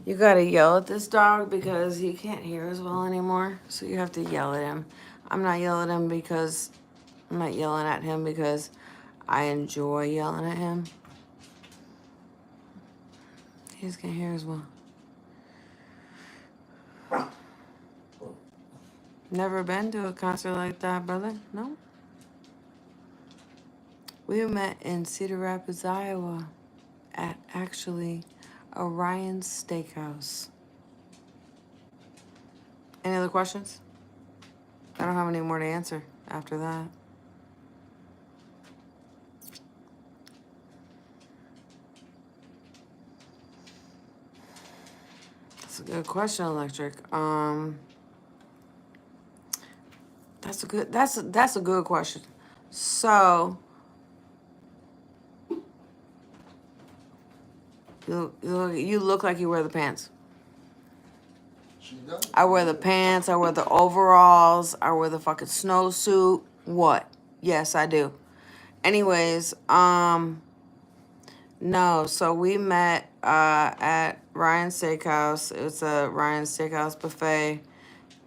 you gotta yell at this dog because he can't hear as well anymore. So you have to yell at him. I'm not yelling at him because I enjoy yelling at him. He just can't hear as well. Never been to a concert like that, brother? No? We met in Cedar Rapids, Iowa at actually Orion's Steakhouse. Any other questions? I don't have any more to answer after that. That's a good question, Electric. That's a good question. So you look like you wear the pants. I wear the pants, I wear the overalls, I wear the fucking snowsuit. What? Yes, I do. Anyways, no, so we met at Ryan's Steakhouse. It was a Ryan's Steakhouse buffet,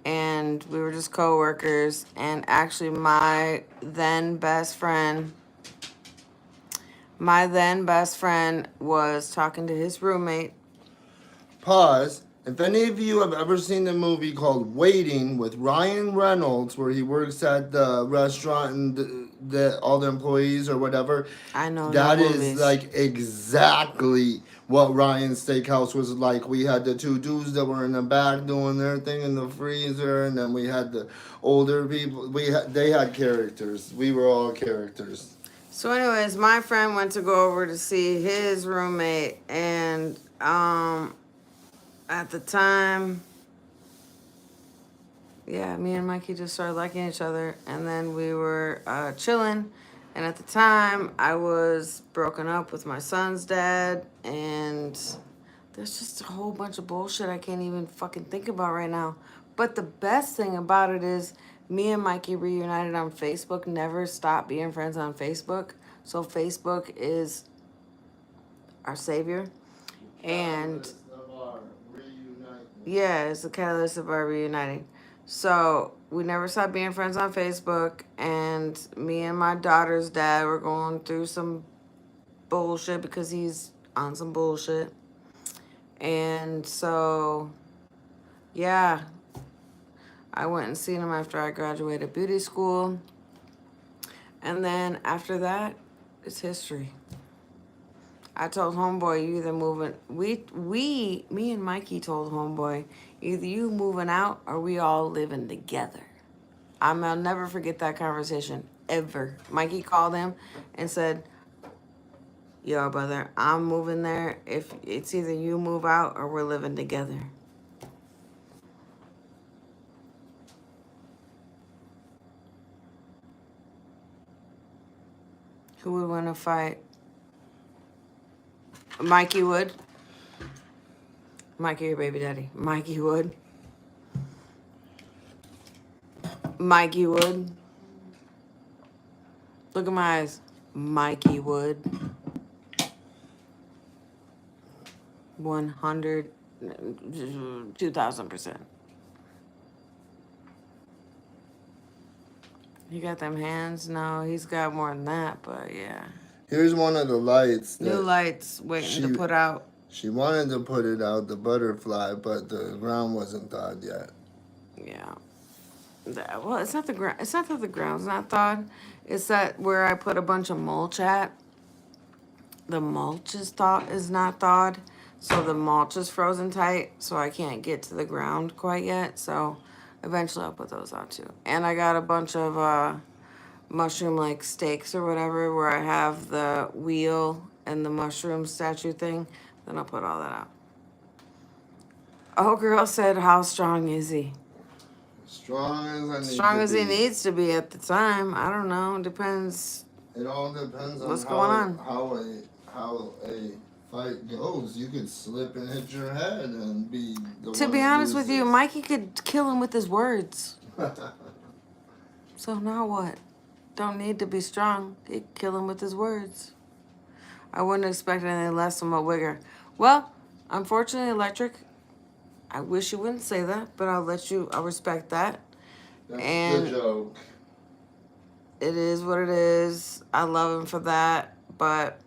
and we were just co-workers. And actually, my then best friend was talking to his roommate. Pause. If any of you have ever seen the movie called Waiting with Ryan Reynolds, where he works at the restaurant and all the employees or whatever, I know no that is movies. like exactly what Ryan's Steakhouse was like. We had the two dudes that were in the back doing their thing in the freezer, and then we had the older people. They had characters. We were all characters. So, anyways, my friend went to go over to see his roommate, and at the time, yeah, me and Mikey just started liking each other, and then we were chilling. And at the time, I was broken up with my son's dad, and there's just a whole bunch of bullshit I can't even fucking think about right now. But the best thing about it is, me and Mikey reunited on Facebook, never stopped being friends on Facebook. So, Facebook is our savior. And yeah, it's the catalyst of our reuniting. So we never stopped being friends on Facebook, and me and my daughter's dad were going through some bullshit because he's on some bullshit. And so, yeah, I went and seen him after I graduated beauty school. And then after that, it's history. I told homeboy, you either moving. Me and Mikey told homeboy, either you moving out or we all living together. I'll never forget that conversation ever. Mikey called him and said, "Yo, brother, I'm moving there. If it's either you move out or we're living together." Who would win a fight? Mikey would. Mikey, your baby daddy. Mikey would. Mikey would. Look at my eyes. Mikey would. 100, 2,000%. He got them hands? No, he's got more than that, but yeah. Here's one of the lights. New lights waiting to put out. She wanted to put it out, the butterfly, but the ground wasn't thawed yet. Yeah. Well, it's not the ground. It's not that the ground's not thawed. It's that where I put a bunch of mulch at. The mulch is not thawed, so the mulch is frozen tight. So I can't get to the ground quite yet. So eventually I'll put those out too. And I got a bunch of mushroom like steaks or whatever where I have the wheel and the mushroom statue thing. Then I'll put all that out. Oh, girl said, "How strong is he?" Strong as he needs to be at the time. I don't know. It depends. It all depends on what's going on. How a fight goes. You could slip and hit your head and be the To be honest with you, Mikey could kill him with his words. So now what? Don't need to be strong. He'd kill him with his words. I wouldn't expect anything less from a wigger. Well, unfortunately, Electric, I wish you wouldn't say that, but I'll respect that. That's the joke. It is what it is. I love him for that, but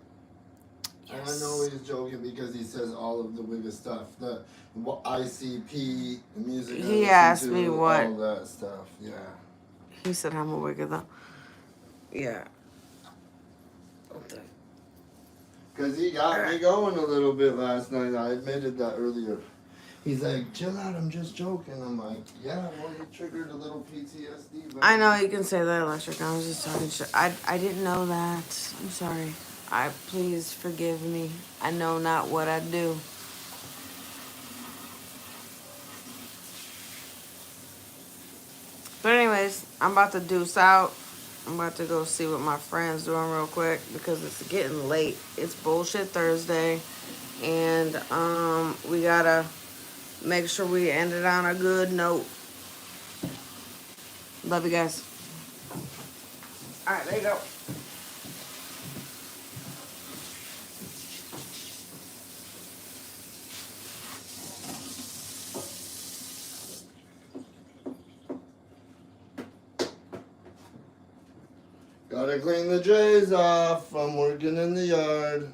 yes. I know he's joking because he says all of the wigger stuff. The ICP, the music. He asked me what. All that stuff, yeah. He said I'm a wigger, though. Yeah. Because he got me going a little bit last night. I admitted that earlier. He's like, chill out, I'm just joking. I'm like, yeah, well, you triggered a little PTSD. I know you can say that, Electric. I was just talking shit. I didn't know that. I'm sorry. Please forgive me. I know not what I do. But anyways, I'm about to deuce out. I'm about to go see what my friend's doing real quick because it's getting late. It's bullshit Thursday. And we gotta make sure we end it on a good note. Love you guys. All right, there you go. Gotta clean the J's off from working in the yard.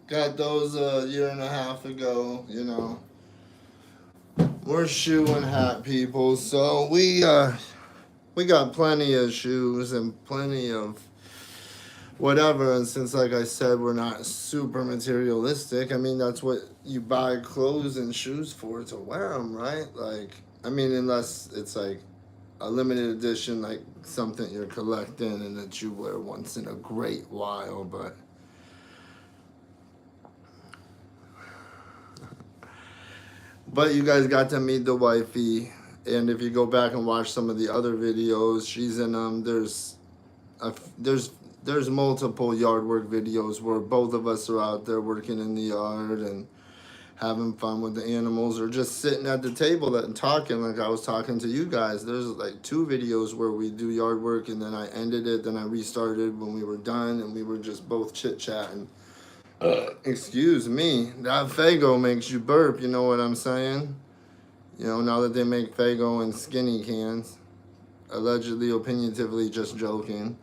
Got those a year and a half ago, you know. We're shoe and hat people, so we got plenty of shoes and plenty of whatever. And since, like I said, we're not super materialistic, I mean, that's what you buy clothes and shoes for, to wear them, right? Like, I mean, unless it's like a limited edition, like something you're collecting and that you wear once in a great while, but you guys got to meet the wifey, and if you go back and watch some of the other videos, she's in there's multiple yard work videos where both of us are out there working in the yard and having fun with the animals, or just sitting at the table and talking like I was talking to you guys. There's like 2 videos where we do yard work and then I ended it, then I restarted when we were done, and we were just both chit-chatting. Excuse me, that Fago makes you burp, you know what I'm saying? You know, now that they make Fago in skinny cans. Allegedly, opinionatively, just joking.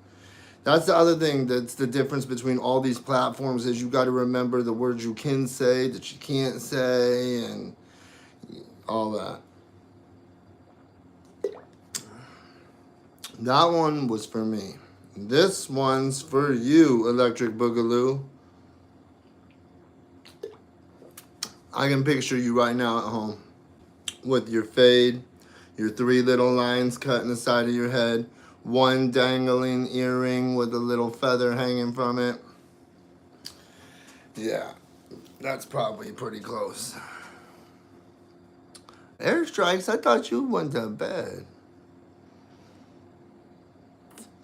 That's the other thing that's the difference between all these platforms, is you got to remember the words you can say, that you can't say, and all that. That one was for me. This one's for you, Electric Boogaloo. I can picture you right now at home with your fade, your 3 little lines cut in the side of your head, 1 dangling earring with a little feather hanging from it. Yeah, that's probably pretty close. Airstrikes, I thought you went to bed.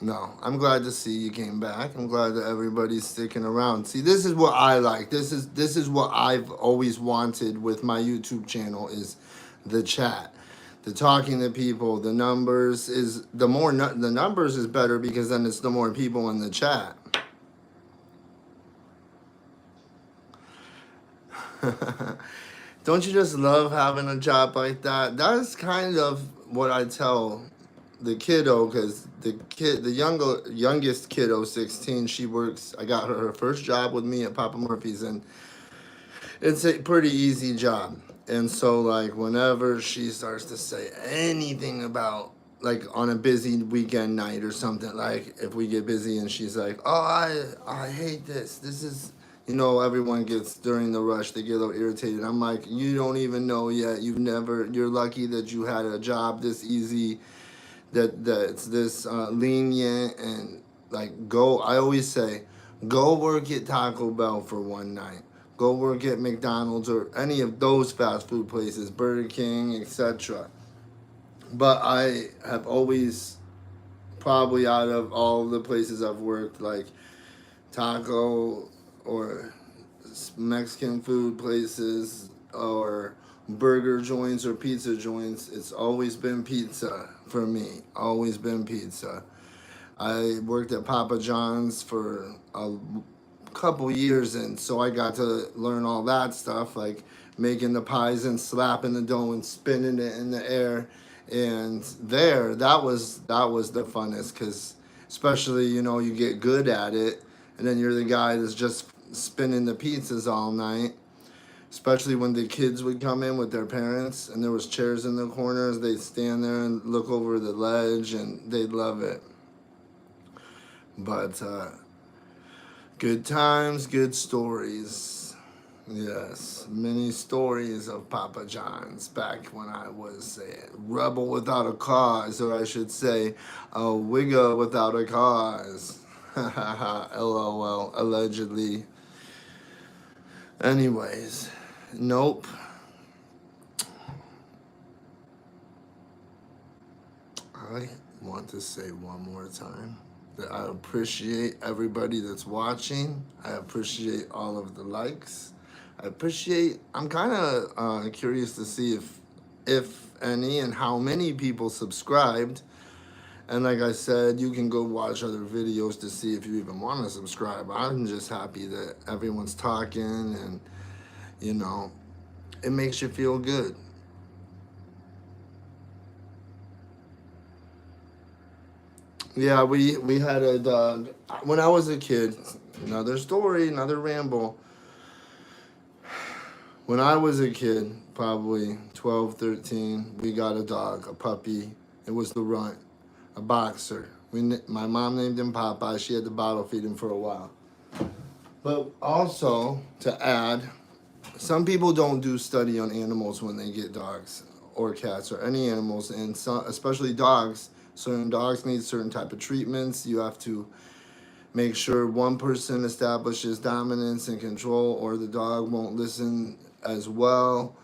No, I'm glad to see you came back. I'm glad that everybody's sticking around. See, this is what I like. This is what I've always wanted with my YouTube channel, is the chat, the talking to people. The numbers is the numbers is better, because then it's the more people in the chat. Don't you just love having a job like that? That's kind of what I tell the kiddo, because the youngest kiddo, 16, she works. I got her first job with me at Papa Murphy's, and it's a pretty easy job. And so, like, whenever she starts to say anything about, like, on a busy weekend night or something, like if we get busy and she's like, oh, I hate this. This is, you know, everyone gets, during the rush, they get a little irritated. I'm like, you don't even know yet. You're lucky that you had a job this easy, that it's this lenient, and like, I always say, go work at Taco Bell for one night. Go work at McDonald's or any of those fast food places, Burger King, etc. But I have always, probably out of all the places I've worked, like taco or Mexican food places or burger joints or pizza joints, it's always been pizza for me. Always been pizza. I worked at Papa John's for a couple years, and so I got to learn all that stuff, like making the pies and slapping the dough and spinning it in the air. And that was the funnest, because especially, you know, you get good at it, and then you're the guy that's just spinning the pizzas all night. Especially when the kids would come in with their parents and there was chairs in the corners, they'd stand there and look over the ledge, and they'd love it. But good times, good stories. Yes, many stories of Papa John's back when I was a rebel without a cause, or I should say, a wigger without a cause. LOL, allegedly. Anyways, nope. I want to say one more time that I appreciate everybody that's watching. I appreciate all of the likes. I'm kind of curious to see if any and how many people subscribed. And like I said, you can go watch other videos to see if you even want to subscribe. I'm just happy that everyone's talking and, you know, it makes you feel good. Yeah, we had a dog when I was a kid. Another story, another ramble. When I was a kid, probably 12, 13, we got a dog, a puppy. It was the runt, a boxer. My mom named him Popeye. She had to bottle feed him for a while. But also, to add, some people don't do study on animals when they get dogs or cats or any animals, and some, especially dogs. Certain dogs need certain type of treatments. You have to make sure one person establishes dominance and control, or the dog won't listen as well.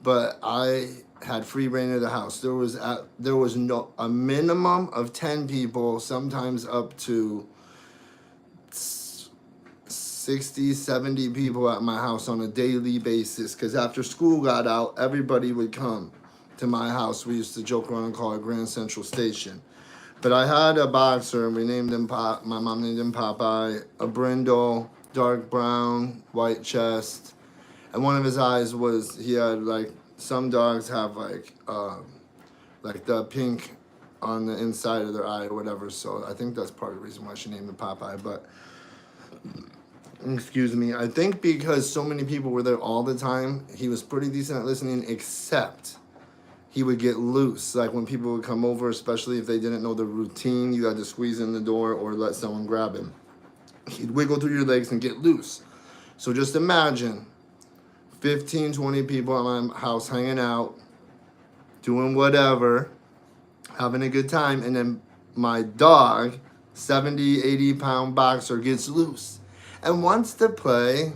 But I had free reign of the house. There was no a minimum of 10 people, sometimes up to 60, 70 people at my house on a daily basis, because after school got out, everybody would come to my house. We used to joke around and call it Grand Central Station. But I had a boxer, and we named him Pop. My mom named him Popeye. A brindle, dark brown, white chest, and one of his eyes was, he had like, some dogs have like the pink on the inside of their eye or whatever. So I think that's part of the reason why she named him Popeye. But excuse me, I think because so many people were there all the time, he was pretty decent at listening, except he would get loose. Like when people would come over, especially if they didn't know the routine, you had to squeeze in the door or let someone grab him. He'd wiggle through your legs and get loose. So just imagine 15, 20 people at my house hanging out, doing whatever, having a good time, and then my dog, 70, 80-pound boxer, gets loose and wants to play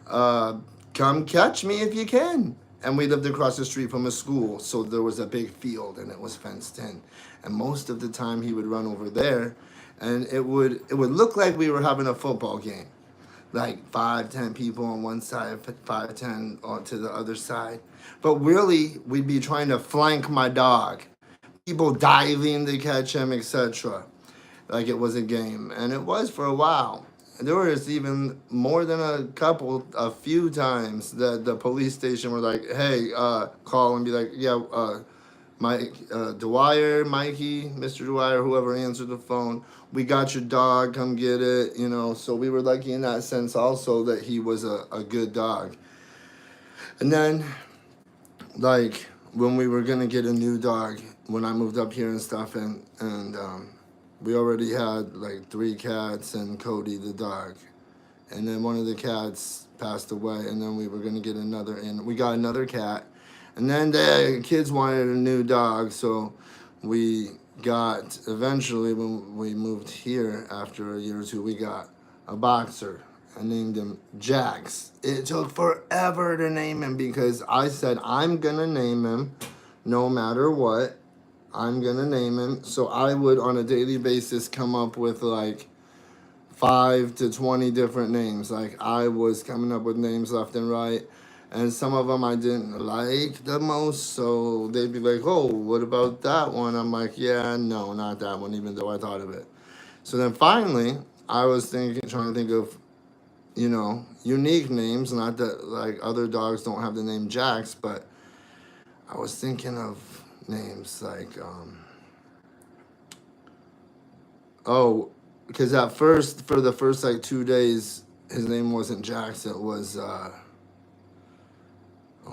come catch me if you can. And we lived across the street from a school, so there was a big field and it was fenced in. And most of the time he would run over there, and it would look like we were having a football game. Like 5, 10 people on one side, 5, 10 to the other side. But really, we'd be trying to flank my dog. People diving to catch him, etc. Like it was a game. And it was for a while. There was even more than a few times that the police station were like, hey, call and be like, yeah, Dwyer, Mikey, Mr. Dwyer, whoever answered the phone, we got your dog, come get it, you know. So we were lucky in that sense also that he was a good dog. And then, like, when we were going to get a new dog, when I moved up here and stuff, and we already had like 3 cats and Cody the dog. And then one of the cats passed away, and then we were going to get another, and we got another cat. And then the kids wanted a new dog, so we got, eventually when we moved here after a year or two, we got a boxer. I named him Jax. It took forever to name him because I said, I'm going to name him no matter what. I'm going to name him. So I would, on a daily basis, come up with like 5 to 20 different names. Like I was coming up with names left and right. And some of them I didn't like the most. So they'd be like, oh, what about that one? I'm like, yeah, no, not that one, even though I thought of it. So then finally, I was trying to think of, you know, unique names. Not that like other dogs don't have the name Jax, but I was thinking of names like, because at first, for the first like 2 days, his name wasn't Jax. It was, oh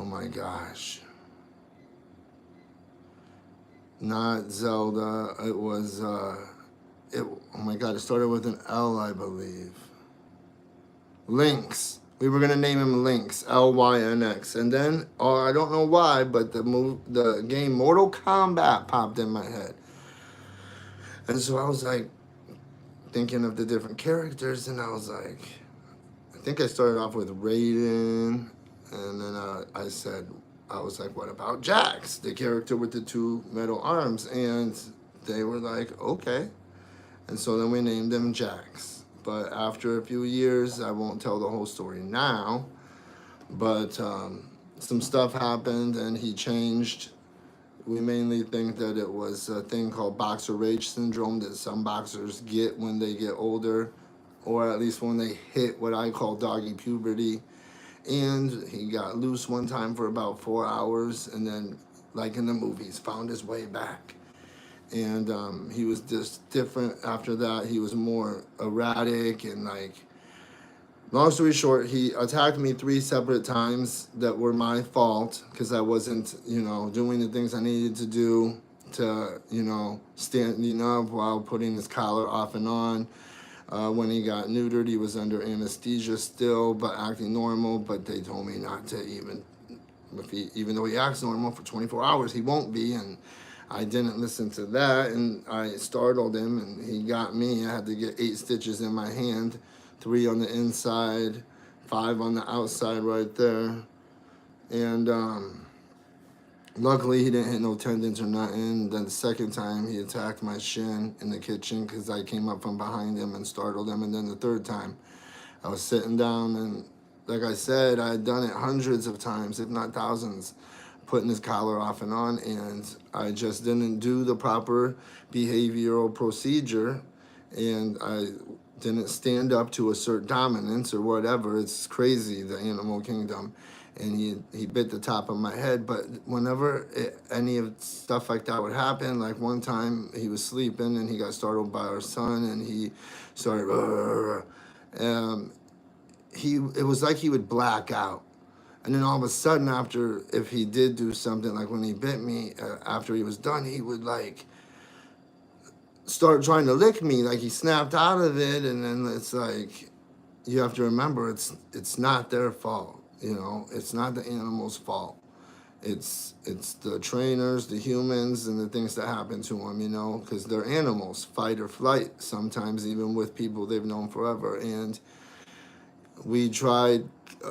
my gosh, not Zelda. It was, oh my God, it started with an L, I believe. Lynx. We were gonna name him Lynx, Lynx, and then, I don't know why, but the game Mortal Kombat popped in my head, and so I was like thinking of the different characters, and I was like, I think I started off with Raiden, and then I was like, what about Jax, the character with the 2 metal arms? And they were like, okay, and so then we named him Jax. But after a few years, I won't tell the whole story now, but some stuff happened and he changed We mainly think that it was a thing called boxer rage syndrome that some boxers get when they get older, or at least when they hit what I call doggy puberty. And he got loose one time for about 4 hours, and then, like in the movies, found his way back. And he was just different after that. He was more erratic and like. Long story short, he attacked me 3 separate times that were my fault because I wasn't, doing the things I needed to do to, standing up while putting his collar off and on. When he got neutered, he was under anesthesia still, but acting normal. But they told me not to even though he acts normal for 24 hours, he won't be. And I didn't listen to that, and I startled him, and he got me. I had to get 8 stitches in my hand, 3 on the inside, 5 on the outside right there. And luckily, he didn't hit no tendons or nothing. Then the second time, he attacked my shin in the kitchen because I came up from behind him and startled him. And then the third time, I was sitting down, and like I said, I had done it hundreds of times, if not thousands, putting his collar off and on, and I just didn't do the proper behavioral procedure, and I didn't stand up to assert dominance or whatever. It's crazy, the animal kingdom. And he bit the top of my head. But whenever any of stuff like that would happen, like one time he was sleeping and he got startled by our son, and he started it was like he would black out. And then all of a sudden, after, if he did do something, like when he bit me, after he was done, he would like start trying to lick me, like he snapped out of it. And then it's like, you have to remember, it's not their fault, it's not the animal's fault. It's the trainers, the humans, and the things that happen to them, because they're animals, fight or flight, sometimes even with people they've known forever. And we tried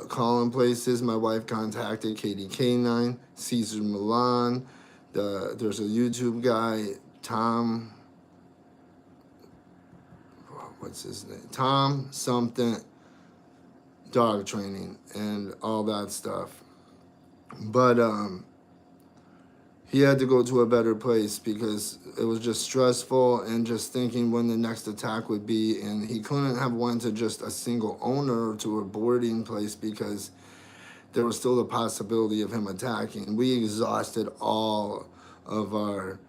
calling places. My wife contacted Katie K9, Caesar Milan. There's a YouTube guy, Tom. What's his name? Tom something. Dog training and all that stuff. But he had to go to a better place because it was just stressful and just thinking when the next attack would be. And he couldn't have went to just a single owner or to a boarding place because there was still the possibility of him attacking. We exhausted all of our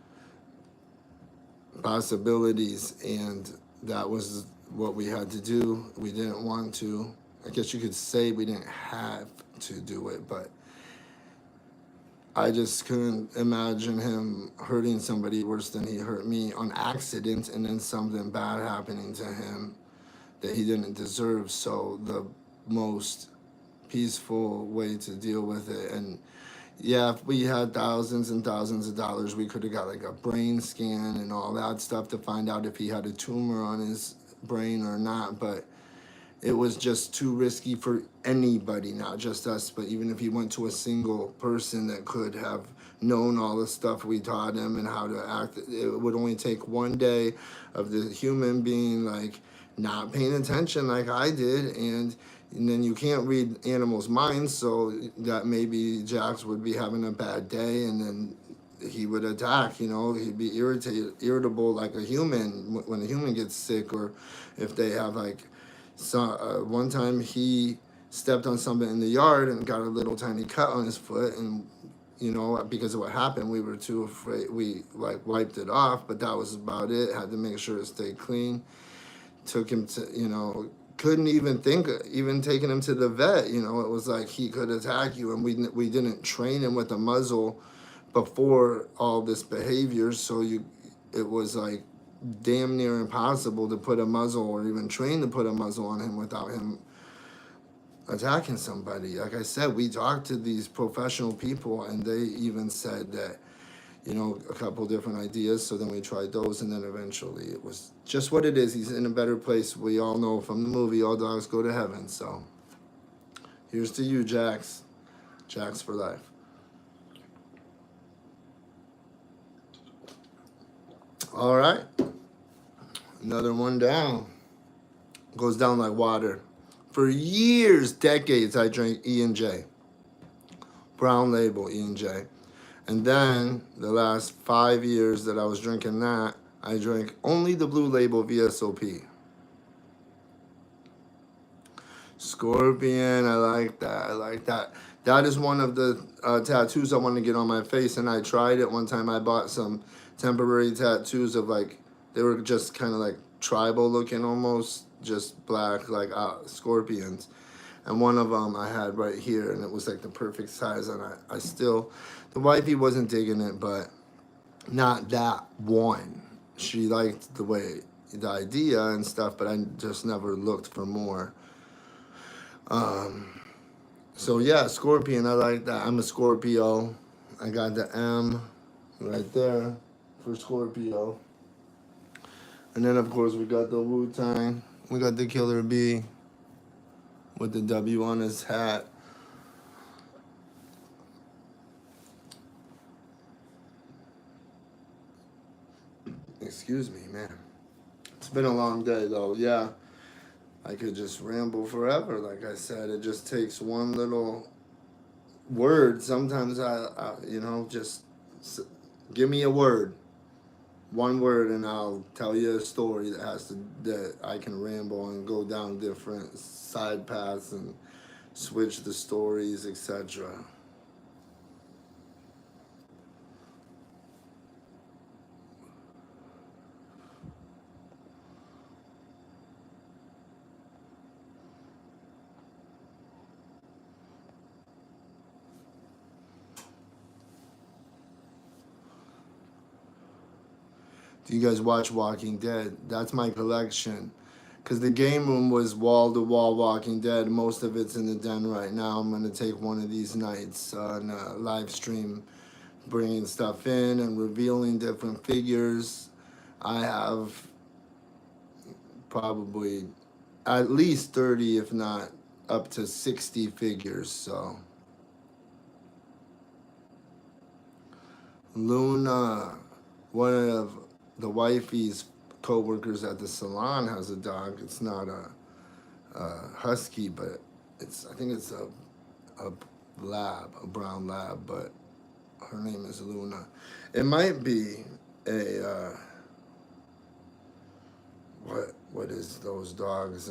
possibilities, and that was what we had to do. We didn't want to. I guess you could say we didn't have to do it, but I just couldn't imagine him hurting somebody worse than he hurt me on accident, and then something bad happening to him that he didn't deserve. So the most peaceful way to deal with it. And yeah, if we had thousands and thousands of dollars, we could have got like a brain scan and all that stuff to find out if he had a tumor on his brain or not. But it was just too risky for anybody, not just us, but even if he went to a single person that could have known all the stuff we taught him and how to act, it would only take one day of the human being like not paying attention like I did, and then you can't read animals' minds, so that maybe Jax would be having a bad day, and then he would attack. He'd be irritable like a human when a human gets sick, or if they have like. So one time he stepped on something in the yard and got a little tiny cut on his foot, and because of what happened, we were too afraid. We like wiped it off, but that was about it. Had to make sure it stayed clean. Took him to couldn't even think even taking him to the vet. It was like he could attack you, and we didn't train him with a muzzle before all this behavior, so it was like damn near impossible to put a muzzle or even train to put a muzzle on him without him attacking somebody. Like I said, we talked to these professional people, and they even said that, a couple different ideas. So then we tried those, and then eventually it was just what it is. He's in a better place. We all know from the movie, all dogs go to heaven. So here's to you, Jax. Jax for life. All right. Another one down. Goes down like water. For years, decades, I drank E&J. Brown label E&J. And then the last 5 years that I was drinking that, I drank only the Blue Label VSOP. Scorpion, I like that. I like that. That is one of the tattoos I want to get on my face, and I tried it one time. I bought some temporary tattoos of like, they were just kind of like tribal looking almost, just black, like scorpions. And one of them I had right here, and it was like the perfect size. And I still, the wifey wasn't digging it, but not that one. She liked the way, the idea and stuff, but I just never looked for more. So yeah, Scorpion, I like that. I'm a Scorpio. I got the M right there for Scorpio. And then of course we got the Wu-Tang. We got the Killer Bee with the W on his hat. Excuse me, man. It's been a long day though, yeah. I could just ramble forever, like I said. It just takes one little word. Sometimes I just give me a word. One word, and I'll tell you a story that I can ramble and go down different side paths and switch the stories, etc. Do you guys watch Walking Dead? That's my collection. Because the game room was wall to wall Walking Dead. Most of it's in the den right now. I'm going to take one of these nights on a live stream, bringing stuff in and revealing different figures. I have probably at least 30, if not up to 60 figures. So Luna, one of the wifey's co-workers at the salon, has a dog. It's not a husky, but I think it's a lab, a brown lab, but her name is Luna. It might be a what is those dogs?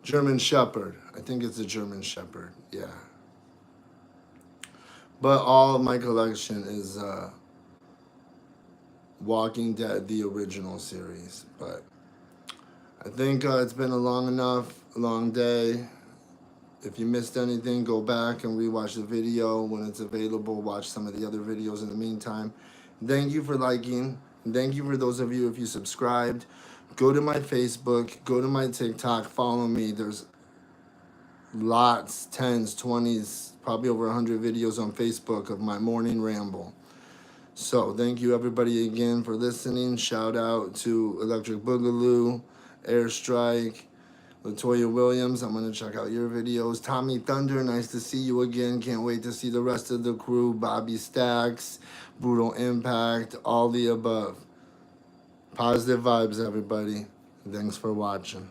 German Shepherd. I think it's a German Shepherd. Yeah. But all of my collection is Walking Dead, the original series. But I think it's been a long day. If you missed anything, go back and rewatch the video when it's available. Watch some of the other videos in the meantime. Thank you for liking. Thank you for those of you if you subscribed. Go to my Facebook. Go to my TikTok. Follow me. There's lots, 10s, 20s, probably over 100 videos on Facebook of my morning ramble. So thank you everybody again for listening. Shout out to Electric Boogaloo, Airstrike, Latoya Williams. I'm going to check out your videos. Tommy Thunder, nice to see you again. Can't wait to see the rest of the crew. Bobby Stacks, Brutal Impact, all the above. Positive vibes, everybody. Thanks for watching.